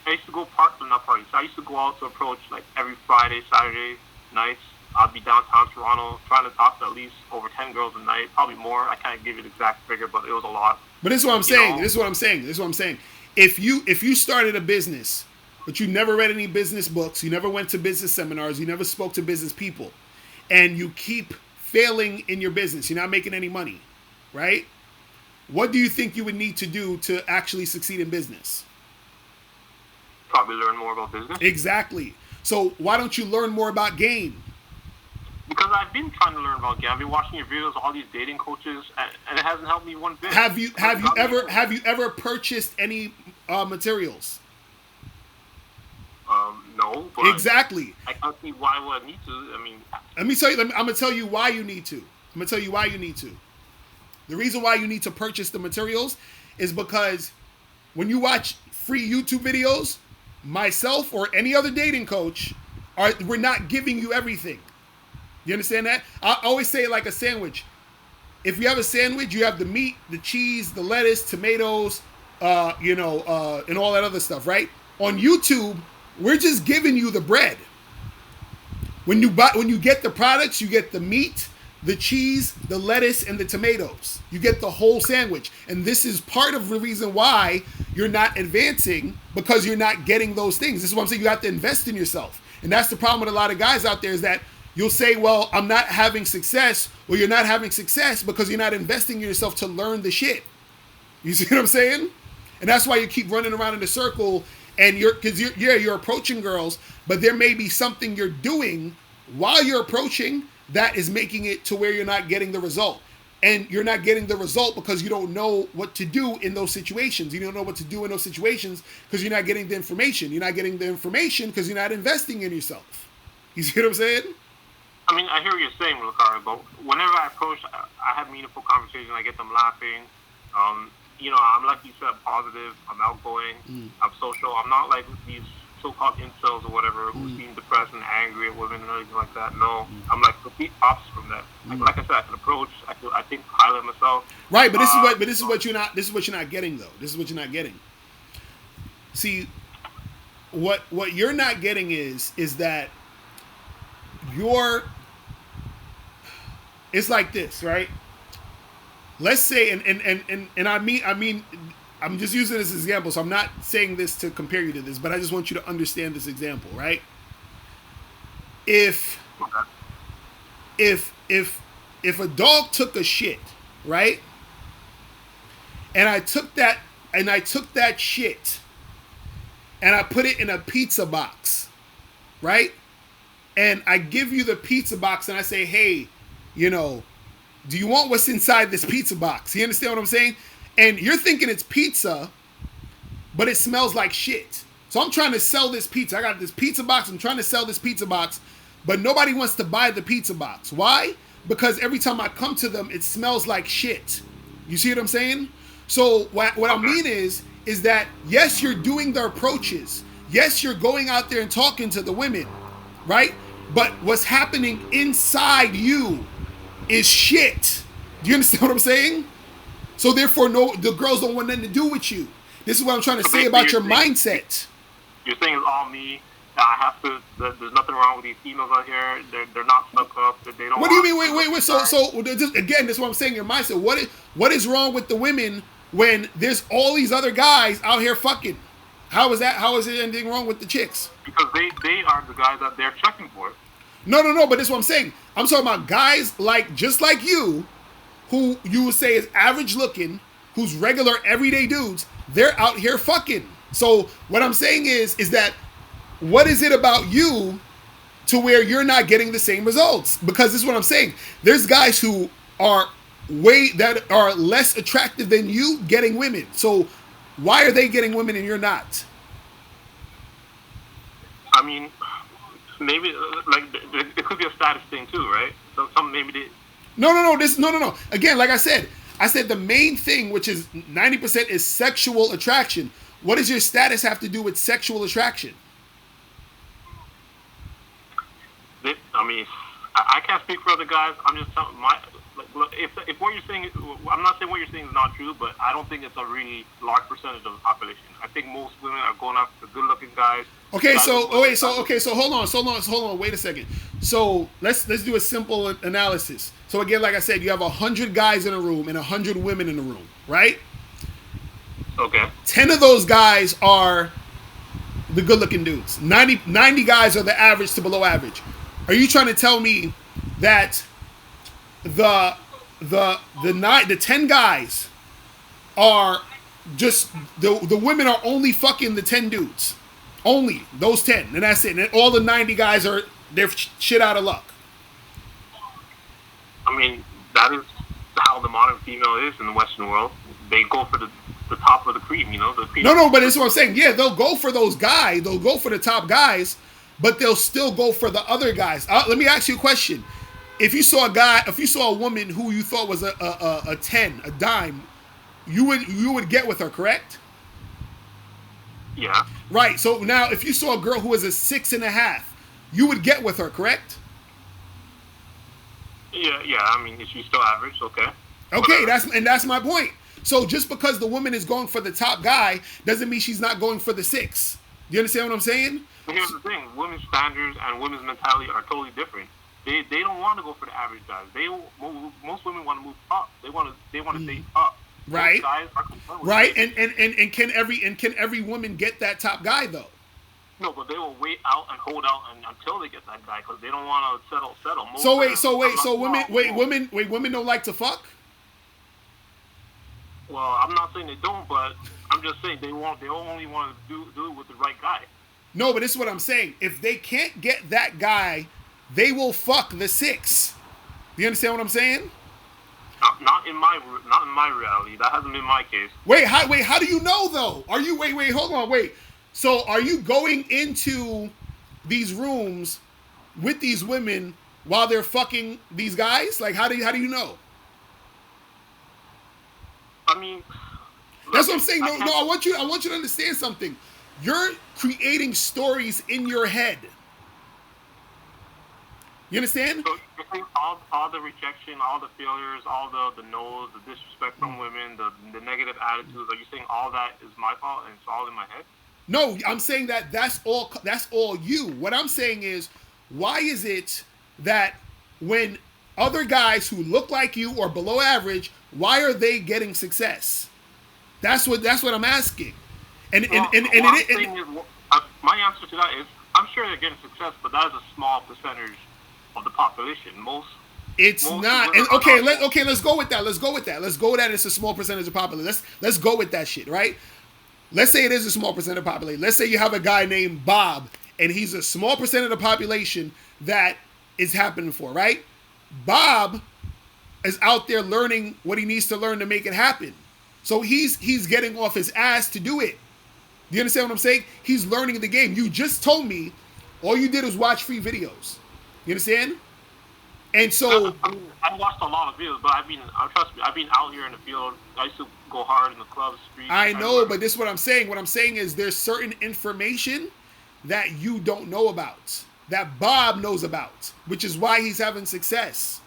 used to go parties. I used to go out to approach like every Friday, Saturday nights. I'd be downtown Toronto trying to talk to at least over 10 girls a night, probably more. I can't give you the exact figure, but it was a lot. But this is what I'm saying. This is what I'm saying. If you started a business but you never read any business books, you never went to business seminars, you never spoke to business people, and you keep failing in your business, you're not making any money, right? What do you think you would need to do to actually succeed in business? Probably learn more about business. Exactly. So why don't you learn more about game? Because I've been trying to learn about game. I've been watching your videos, all these dating coaches, and it hasn't helped me one bit. Have you ever purchased any materials? No. But Exactly. I can't see why would I need to. I mean, Let me tell you. I'm gonna tell you why you need to. I'm gonna tell you why you need to. The reason why you need to purchase the materials is because when you watch free YouTube videos, myself or any other dating coach, we're not giving you everything. You understand that? I always say it like a sandwich. If you have a sandwich, you have the meat, the cheese, the lettuce, tomatoes, and all that other stuff, right? On YouTube, we're just giving you the bread. When you get the products, you get the meat, the cheese, the lettuce, and the tomatoes. You get the whole sandwich. And this is part of the reason why you're not advancing, because you're not getting those things. This is what I'm saying. You have to invest in yourself. And that's the problem with a lot of guys out there, is that you'll say, well, I'm not having success, or you're not having success because you're not investing in yourself to learn the shit. You see what I'm saying? And that's why you keep running around in a circle, and you're approaching girls, but there may be something you're doing while you're approaching that is making it to where you're not getting the result. And you're not getting the result because you don't know what to do in those situations. You don't know what to do in those situations because you're not getting the information. You're not getting the information because you're not investing in yourself. You see what I'm saying? I mean, I hear what you're saying, Locario, but whenever I approach, I have meaningful conversations. I get them laughing. I'm like you said, positive. I'm outgoing. I'm social. I'm not like these so-called incels or whatever who seem depressed and angry at women and everything like that. No, I'm like complete opposite from that. Like I said, I can approach. I think highly of myself. Right, but this is what you're not getting though. This is what you're not getting. See, what you're not getting is that it's like this, right? Let's say, and I mean, I'm just using this example, so I'm not saying this to compare you to this, but I just want you to understand this example, right? If a dog took a shit, right? And I took that shit and I put it in a pizza box, right? And I give you the pizza box and I say, hey, do you want what's inside this pizza box? You understand what I'm saying? And you're thinking it's pizza, but it smells like shit. So I'm trying to sell this pizza. I got this pizza box. I'm trying to sell this pizza box, but nobody wants to buy the pizza box. Why? Because every time I come to them, it smells like shit. You see what I'm saying? So what I mean is that, yes, you're doing the approaches. Yes, you're going out there and talking to the women, right? But what's happening inside you is shit. Do you understand what I'm saying? So therefore, the girls don't want nothing to do with you. This is what I'm trying to say about your mindset. You're saying it's all me. I have to. There's nothing wrong with these females out here. They're not stuck up. They don't. What do you mean? Wait. So again, this is what I'm saying. Your mindset. What is wrong with the women when there's all these other guys out here fucking? How is that? How is there anything wrong with the chicks? Because they are the guys that they're checking for. No. But this is what I'm saying. I'm talking about guys just like you, who you would say is average looking, who's regular everyday dudes. They're out here fucking. So what I'm saying is that what is it about you to where you're not getting the same results? Because this is what I'm saying. There's guys who are that are less attractive than you getting women. So why are they getting women and you're not? I mean, maybe it could be a status thing too, right? So some maybe they. No. Again, like I said the main thing, which is 90%, is sexual attraction. What does your status have to do with sexual attraction? I mean, I can't speak for other guys. I'm just telling if what you're saying, I'm not saying what you're saying is not true, but I don't think it's a really large percentage of the population. I think most women are going after the good-looking guys. Okay, so hold on. Wait a second. So let's do a simple analysis. So again, like I said, you have 100 guys in a room and 100 women in a room, right? Okay. 10 of those guys are the good-looking dudes. 90 guys are the average to below average. Are you trying to tell me that the 10 guys are just the women are only fucking the 10 dudes? Only those 10, and that's it. And all the 90 guys are they're shit out of luck. I mean, that is how the modern female is in the Western world. They go for the top of the cream, you know. The cream. No, but that's what I'm saying. Yeah, they'll go for those guys. They'll go for the top guys, but they'll still go for the other guys. Let me ask you a question. If you saw a woman who you thought was a 10, a dime, you would get with her, correct? Yeah. Right. So now, if you saw a girl who was a 6.5, you would get with her, correct? Yeah. I mean, is she still average? Okay. Okay, that's my point. So just because the woman is going for the top guy doesn't mean she's not going for the 6. Do you understand what I'm saying? But here's the thing: women's standards and women's mentality are totally different. They don't want to go for the average guys. Most women want to move up. They want to stay up. Right. Most guys are concerned with right. it. And can every woman get that top guy though? No, but they will wait out and hold out until they get that guy because they don't want to settle. Women don't like to fuck. Well, I'm not saying they don't, but I'm just saying they only want to do it with the right guy. No, but this is what I'm saying. If they can't get that guy, they will fuck the 6. Do you understand what I'm saying? Not in my reality. That hasn't been my case. Wait, how do you know though? Are you hold on. So are you going into these rooms with these women while they're fucking these guys? Like how do you know? I mean, that's what I'm saying. No, I want you to understand something. You're creating stories in your head. You understand? So you think all the rejection, all the failures, all the no's, the disrespect from women, the negative attitudes, are you saying all that is my fault and it's all in my head? No, I'm saying that that's all you. What I'm saying is, why is it that when other guys who look like you or below average, why are they getting success? That's what I'm asking. My answer to that is, I'm sure they're getting success, but that is a small percentage of the population. It's not. And let's go with that. Let's go with that. It's a small percentage of population. Let's go with that shit, right? Let's say it is a small percent of the population. Let's say you have a guy named Bob, and he's a small percent of the population that is happening for, right? Bob is out there learning what he needs to learn to make it happen. So he's getting off his ass to do it. Do you understand what I'm saying? He's learning the game. You just told me all you did was watch free videos. You understand? And so I watched a lot of videos, but trust me, I've been out here in the field. I used to go hard in the clubs, streets. I know, but this is what I'm saying. What I'm saying is there's certain information that you don't know about, that Bob knows about, which is why he's having success.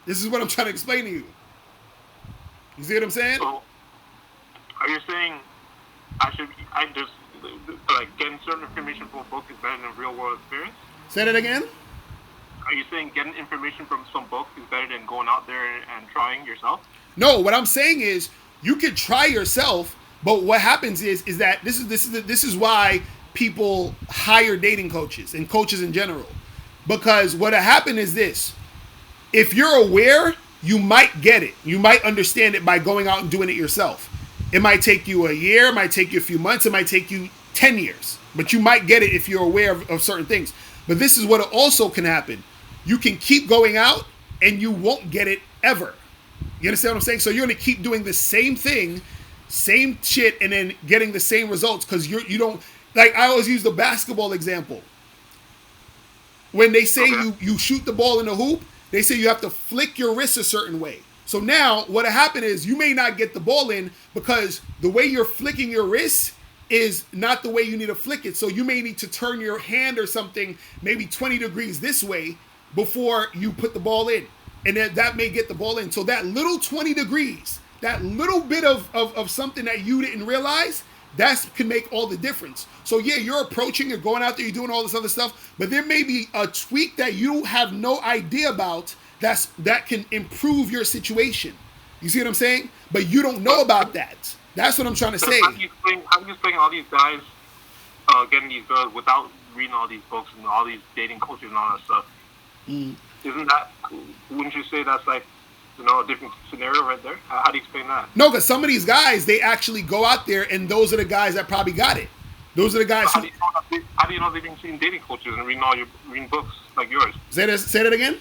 This is what I'm trying to explain to you. You see what I'm saying? So, are you saying I just getting certain information from a book is better than real world experience? Say that again? Are you saying getting information from some book is better than going out there and trying yourself? No, what I'm saying is you could try yourself, but what happens is that this is why people hire dating coaches and coaches in general. Because what happened is this: if you're aware, you might get it. You might understand it by going out and doing it yourself. It might take you a year, it might take you a few months, it might take you 10 years. But you might get it if you're aware of certain things. But this is what also can happen. You can keep going out and you won't get it ever. You understand what I'm saying? So you're going to keep doing the same thing, same shit, and then getting the same results because you don't, like I always use the basketball example. When they say you shoot the ball in the hoop, they say you have to flick your wrist a certain way. So now what happened is you may not get the ball in because the way you're flicking your wrist is not the way you need to flick it. So you may need to turn your hand or something maybe 20 degrees this way before you put the ball in. And then that may get the ball in. So that little 20 degrees, that little bit of something that you didn't realize, that can make all the difference. So yeah, you're approaching, you're going out there, you're doing all this other stuff, but there may be a tweak that you have no idea about that can improve your situation. You see what I'm saying? But you don't know about that. That's what I'm trying to say. How do you explain all these guys getting these girls without reading all these books and all these dating cultures and all that stuff. Mm. Isn't that? Wouldn't you say that's like, a different scenario right there? How do you explain that? No, because some of these guys, they actually go out there, and those are the guys that probably got it. Those are the guys How who. do you know they've been seeing dating cultures and reading books like yours? Say that again.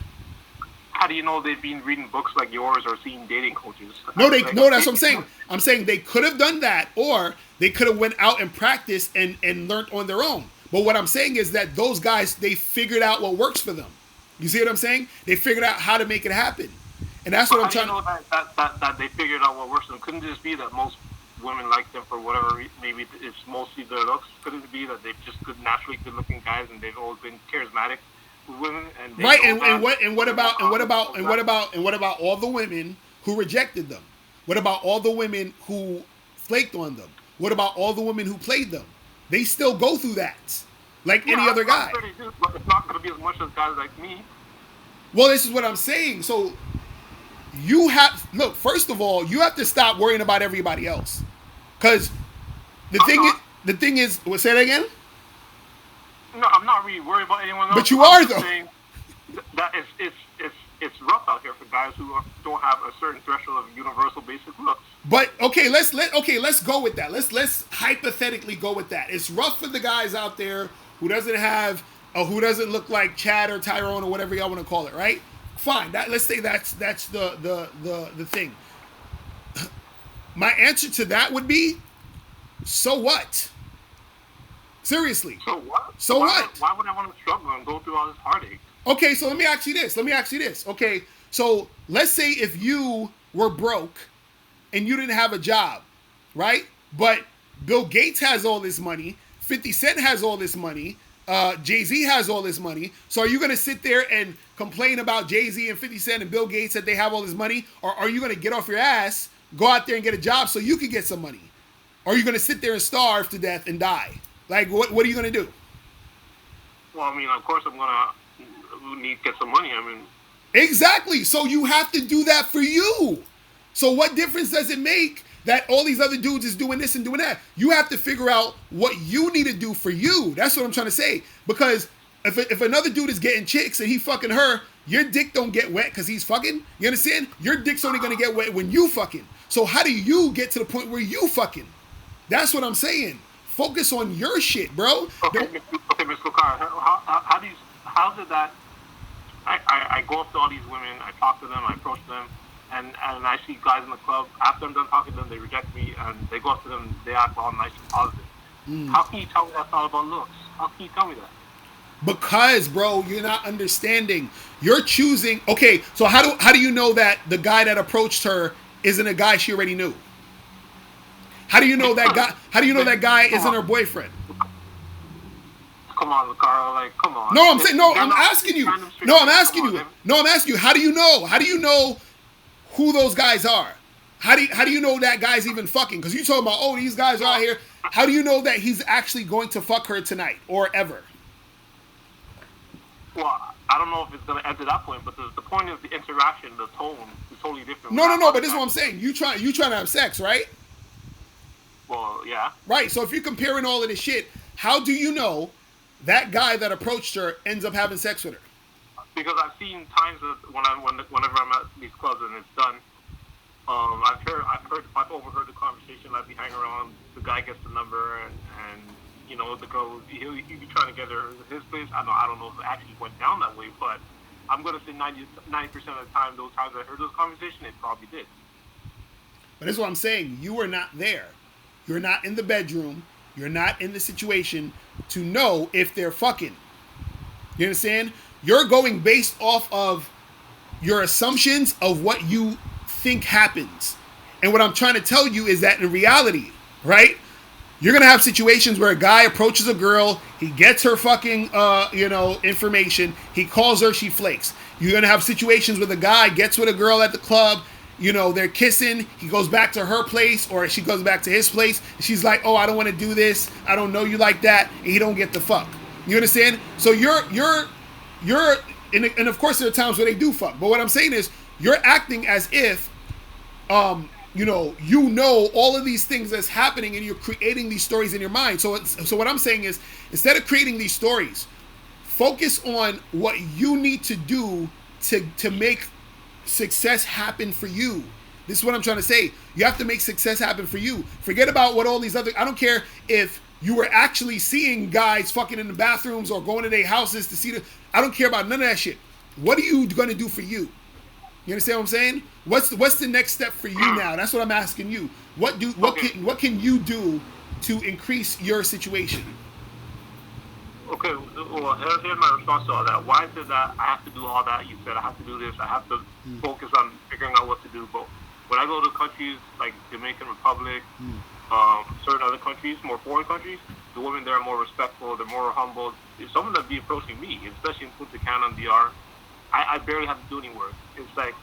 How do you know they've been reading books like yours or seeing dating cultures? No, no. That's what I'm saying. I'm saying they could have done that, or they could have went out and practiced and learned on their own. But what I'm saying is that those guys, they figured out what works for them. You see what I'm saying? They figured out how to make it happen, and that's what I'm trying. How do you know that they figured out what works for them? Couldn't it just be that most women like them for whatever reason? Maybe it's mostly their looks. Couldn't it be that they've just naturally good-looking guys and they've always been charismatic with women? And right, and what about all the women who rejected them? What about all the women who flaked on them? What about all the women who played them? They still go through that, like any other guy. I'm sure they do, but it's not going to be as much as guys like me. Well, this is what I'm saying. So you have look. First of all, you have to stop worrying about everybody else, because the thing is. Say that again. No, I'm not really worried about anyone else. But you are though. That it's rough out here for guys who don't have a certain threshold of universal basic looks. But let's go with that. Let's hypothetically go with that. It's rough for the guys out there who doesn't look like Chad or Tyrone or whatever y'all want to call it, right? Fine. Let's say that's the thing. My answer to that would be, so what? Seriously. So what? So what? Why would I want to struggle and go through all this heartache? Okay, so let me ask you this. Okay, so let's say if you were broke and you didn't have a job, right? But Bill Gates has all this money, 50 Cent has all this money, Jay-Z has all this money. So are you going to sit there and complain about Jay-Z and 50 Cent and Bill Gates that they have all this money? Or are you going to get off your ass, go out there and get a job so you can get some money? Or are you going to sit there and starve to death and die? Like, what are you going to do? Well, I mean, of course I'm going to need to get some money. I mean... Exactly. So you have to do that for you. So what difference does it make that all these other dudes is doing this and doing that? You have to figure out what you need to do for you. That's what I'm trying to say. Because if another dude is getting chicks and he fucking her, your dick don't get wet because he's fucking. You understand? Your dick's only going to get wet when you fucking. So how do you get to the point where you fucking? That's what I'm saying. Focus on your shit, bro. Okay, Mr. Locario, how did that... I go up to all these women, I talk to them, I approach them, and I see guys in the club, after I'm done talking to them, they reject me, and they go up to them, they act all nice and positive. How can you tell me that's all about looks? How can you tell me that? Because, bro, you're not understanding. You're choosing... Okay, so how do you know that the guy that approached her isn't a guy she already knew? How do you know that guy? How do you know that guy isn't her boyfriend? Come on, Locario, like, come on. No, I'm saying, no, I'm asking you. No, I'm asking you. No, I'm asking you. How do you know? How do you know who those guys are? How do you know that guy's even fucking? Because you talking about, oh, these guys are out here. How do you know that he's actually going to fuck her tonight or ever? Well, I don't know if it's going to end to that point, but the point is the interaction, the tone is totally different. No, but this is what I'm saying. You trying to have sex, right? Well, yeah. Right, so if you're comparing all of this shit, how do you know that guy that approached her ends up having sex with her? Because I've seen times that whenever I'm at these clubs and it's done, I've overheard the conversation. I'd be hanging around. The guy gets the number, and the girl he'll be trying to get her to his place. I don't know if it actually went down that way, but I'm gonna say 90% of the time, those times I heard those conversations, it probably did. But that's what I'm saying. You were not there. You're not in the bedroom. You're not in the situation to know if they're fucking. You understand? You're going based off of your assumptions of what you think happens. And what I'm trying to tell you is that in reality, right? You're going to have situations where a guy approaches a girl, he gets her fucking, information, he calls her, she flakes. You're going to have situations where the guy gets with a girl at the club, they're kissing, he goes back to her place or she goes back to his place. She's like, oh, I don't want to do this. I don't know you like that. And he don't get the fuck. You understand? So you're and of course there are times where they do fuck. But what I'm saying is you're acting as if you know all of these things that's happening, and you're creating these stories in your mind. So what I'm saying is, instead of creating these stories, focus on what you need to do to make success happen for you. This is what I'm trying to say. You have to make success happen for you. Forget about what all these other. I don't care if you were actually seeing guys fucking in the bathrooms or going to their houses to see the. I don't care about none of that shit. What are you gonna do for you? You understand what I'm saying? What's the next step for you now? That's what I'm asking you. What can you do to increase your situation? Okay, well, here's my response to all that. Why is it that I have to do all that? You said I have to do this. I have to focus on figuring out what to do. But when I go to countries like Dominican Republic, certain other countries, more foreign countries, the women there are more respectful. They're more humble. If someone that be approaching me, especially in Punta Cana and DR, I barely have to do any work. It's like,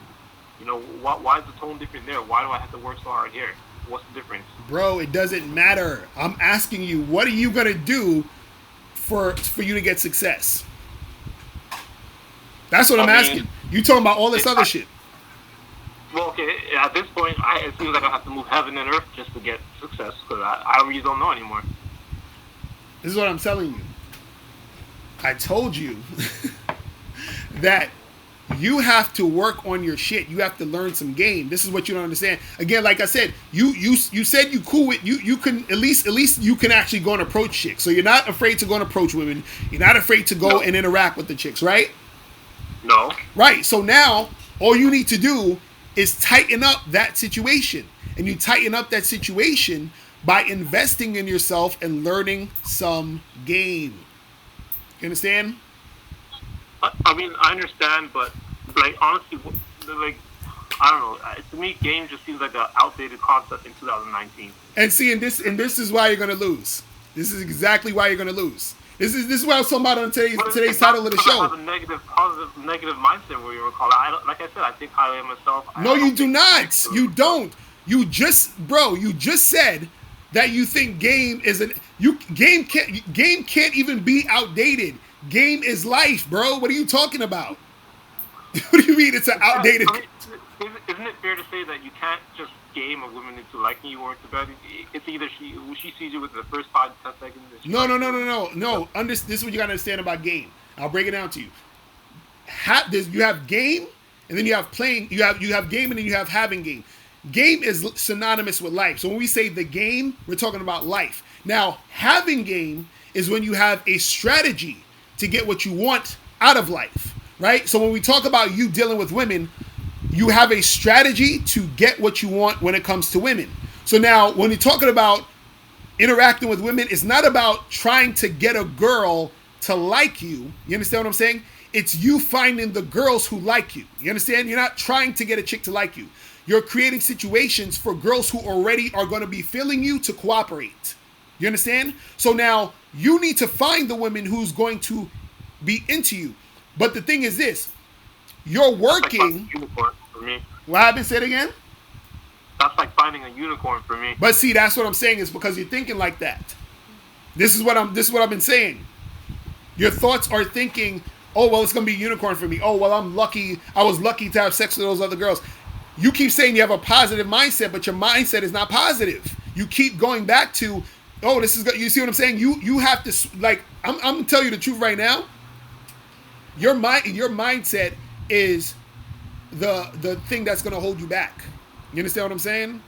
why is the tone different there? Why do I have to work so hard here? What's the difference? Bro, it doesn't matter. I'm asking you, what are you gonna do for you to get success? That's what I'm asking. You talking about all this other shit. Well, okay, at this point, it seems like I have to move heaven and earth just to get success, because I really don't know anymore. This is what I'm telling you. I told you that you have to work on your shit. You have to learn some game. This is what you don't understand. Again, like I said, you said you cool with you can at least you can actually go and approach chicks. So you're not afraid to go and approach women. You're not afraid to go and interact with the chicks, right? No. Right. So now all you need to do is tighten up that situation. And you tighten up that situation by investing in yourself and learning some game. You understand? I mean, I understand, but like honestly, like I don't know. To me, game just seems like an outdated concept in 2019. And see, and this is why you're gonna lose. This is exactly why you're gonna lose. This is why I was talking about on today's title of the show. I have a negative mindset where you recall. Like I said, I think highly of myself. No, you do not. You don't. You just said that you think game is game can't even be outdated. Game is life, bro. What are you talking about? What do you mean it's an outdated? I mean, isn't it fair to say that you can't just game a woman into liking you or into bed? It's either she sees you within the first 5 to 10 seconds. No. This is what you gotta understand about game. I'll break it down to you. You have game, and then you have playing. You have game, and then you have having game. Game is synonymous with life. So when we say the game, we're talking about life. Now, having game is when you have a strategy to get what you want out of life, right? So when we talk about you dealing with women, you have a strategy to get what you want when it comes to women. So now when you're talking about interacting with women, it's not about trying to get a girl to like you. You understand what I'm saying? It's you finding the girls who like you. You understand? You're not trying to get a chick to like you. You're creating situations for girls who already are going to be feeling you to cooperate. You understand? So now you need to find the women who's going to be into you. But the thing is this, you're working. That's like unicorn for me. What happened? Say it again. That's like finding a unicorn for me. But see, that's what I'm saying is because you're thinking like that. This is what I've been saying. Your thoughts are thinking, oh well, it's gonna be a unicorn for me. Oh well, I'm lucky. I was lucky to have sex with those other girls. You keep saying you have a positive mindset, but your mindset is not positive. You keep going back to, oh, this is good. You see what I'm saying? You have to, like, I'm gonna tell you the truth right now. Your mindset is the thing that's gonna hold you back. You understand what I'm saying?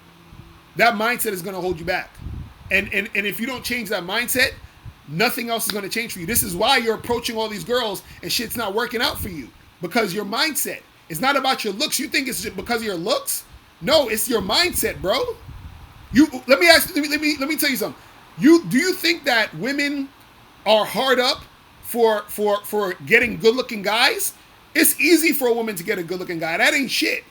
That mindset is gonna hold you back. And if you don't change that mindset, nothing else is gonna change for you. This is why you're approaching all these girls and shit's not working out for you. Because your mindset. It's not about your looks. You think it's because of your looks? No, it's your mindset, bro. Let me tell you something. Do you think that women are hard up for getting good-looking guys? It's easy for a woman to get a good-looking guy. That ain't shit.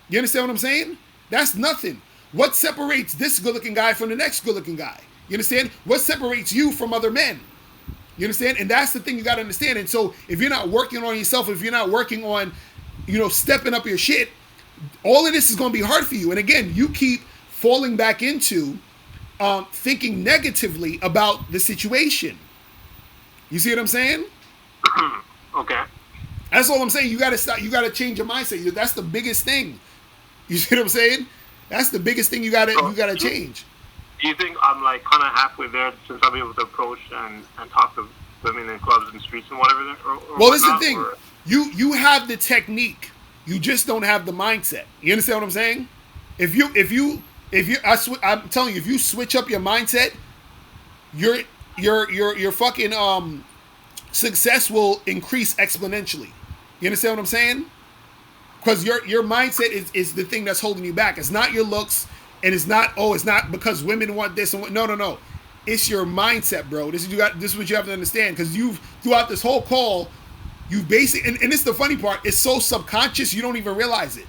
You understand what I'm saying? That's nothing. What separates this good-looking guy from the next good-looking guy? You understand? What separates you from other men? You understand? And that's the thing you got to understand. And so if you're not working on yourself, if you're not working on, stepping up your shit, all of this is going to be hard for you. And again, you keep falling back into thinking negatively about the situation. You see what I'm saying? Okay. That's all I'm saying. You got to stop. You got to change your mindset. That's the biggest thing. You see what I'm saying? That's the biggest thing you So, gotta change. do you think I'm like kind of halfway there since I'm able to approach and talk to women in clubs and streets and whatever, or Well, this is the whatnot? thing. Or You have the technique. You just don't have the mindset. You understand what I'm saying? I'm telling you, if you switch up your mindset, your your fucking success will increase exponentially. You understand what I'm saying? Because your mindset is the thing that's holding you back. It's not your looks, and it's not because women want this and what. No. It's your mindset, bro. This is what you have to understand. Because you've throughout this whole call, you basically and it's the funny part. It's so subconscious you don't even realize it.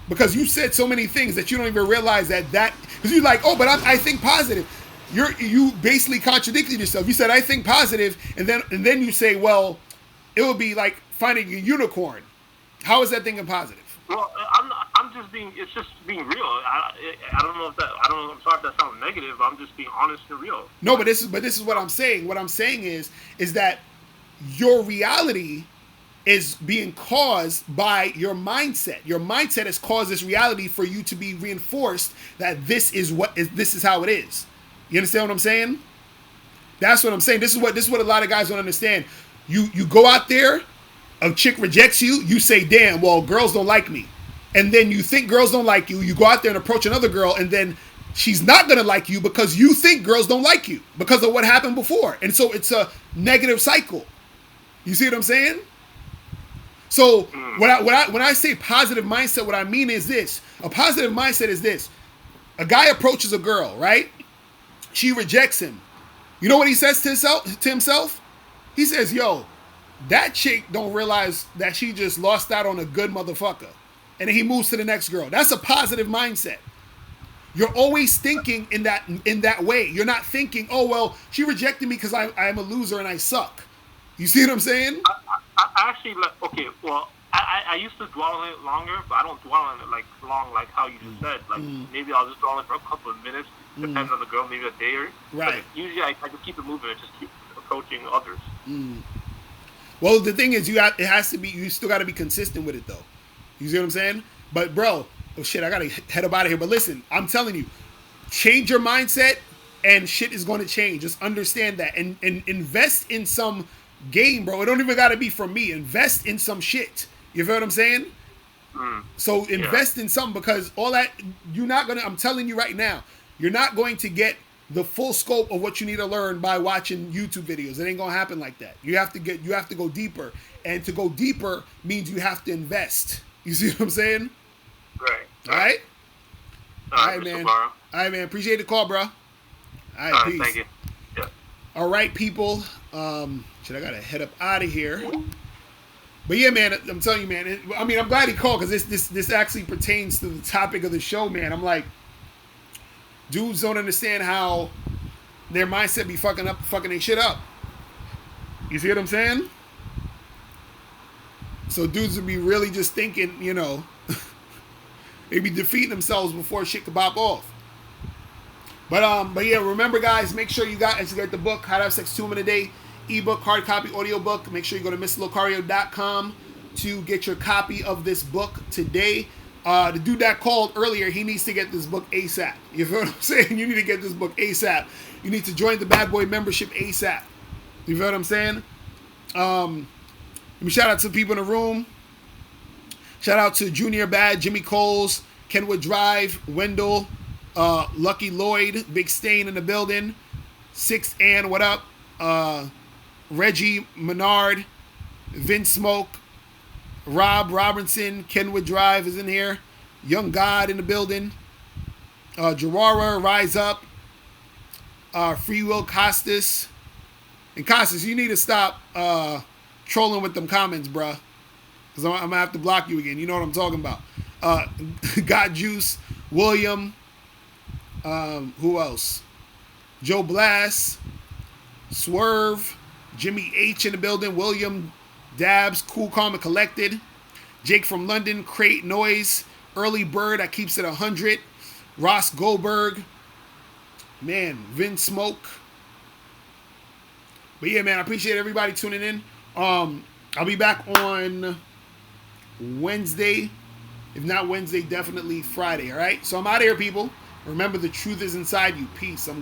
Because you said so many things that you don't even realize that because you're like, oh, but I think positive. You basically contradicted yourself. You said I think positive, and then you say, well, it would be like finding a unicorn. How is that thinking positive? well, I'm just being. It's just being real. I don't know if that. I don't know. I'm sorry if that sounds negative. I'm just being honest and real. No, but this is what I'm saying. What I'm saying is that your reality is being caused by your mindset. Your mindset has caused this reality for you to be reinforced that this is how it is. You understand what I'm saying? That's what I'm saying. This is what a lot of guys don't understand. You go out there, a chick rejects you, you say, damn, well, girls don't like me. And then you think girls don't like you, you go out there and approach another girl, and then she's not gonna like you because you think girls don't like you because of what happened before. And so it's a negative cycle. You see what I'm saying? So when I say positive mindset, what I mean is this. A positive mindset is this. A guy approaches a girl, right? She rejects him. You know what he says to himself? He says, yo, that chick don't realize that she just lost out on a good motherfucker. And then he moves to the next girl. That's a positive mindset. You're always thinking in that way. You're not thinking, oh, well, she rejected me because I'm a loser and I suck. You see what I'm saying? I actually like. Okay, well, I used to dwell on it longer, but I don't dwell on it like long, like how you just said. Like maybe I'll just dwell on it for a couple of minutes. Depends on the girl, maybe a day or. Right. But usually, I just keep it moving and just keep approaching others. Well, the thing is, it has to be. You still got to be consistent with it, though. You see what I'm saying? But bro, oh shit, I gotta head up out of here. But listen, I'm telling you, change your mindset, and shit is going to change. Just understand that, and invest in some game, bro. It don't even gotta be from me. Invest in some shit. You feel what I'm saying? So invest in something because all that you're not gonna. I'm telling you right now, you're not going to get the full scope of what you need to learn by watching YouTube videos. It ain't gonna happen like that. You have to go deeper, and to go deeper means you have to invest. You see what I'm saying? Right. All right. All right, Mr. man. Barrow. All right, man. Appreciate the call, bro. All right, All right, peace. thank you. Yeah. All right, people. Shit, I gotta head up out of here. But yeah, man, I'm telling you, man. I'm glad he called because this actually pertains to the topic of the show, man. I'm like, dudes don't understand how their mindset be fucking their shit up. You see what I'm saying? So dudes would be really just thinking, they be defeating themselves before shit could pop off. But yeah, remember guys, make sure you guys get the book, How to Have Sex 2 Women a Day, ebook, hard copy, audiobook. Make sure you go to MrLocario.com to get your copy of this book today. The dude that called earlier, he needs to get this book ASAP. You feel what I'm saying? You need to get this book ASAP. You need to join the Bad Boy membership ASAP. You feel what I'm saying? Let me shout out to the people in the room. Shout out to Junior Bad, Jimmy Coles, Kenwood Drive, Wendell, Lucky Lloyd, Big Stain in the building, 6 Ann, what up? Reggie Menard, Vince Smoke, Rob Robinson, Kenwood Drive is in here, Young God in the building, Gerara, Rise Up, Free Will Costas. And Costas, you need to stop trolling with them comments, bruh. Because I'm going to have to block you again. You know what I'm talking about. Got Juice, William, who else? Joe Blass, Swerve, Jimmy H in the building, William Dabs, Cool, Calm, and Collected, Jake from London, Crate Noise, Early Bird that keeps it 100, Ross Goldberg, man, Vin Smoke. But yeah, man, I appreciate everybody tuning in. I'll be back on Wednesday If not Wednesday, definitely Friday. All right. So I'm out of here, people. Remember, the truth is inside you. Peace. I'm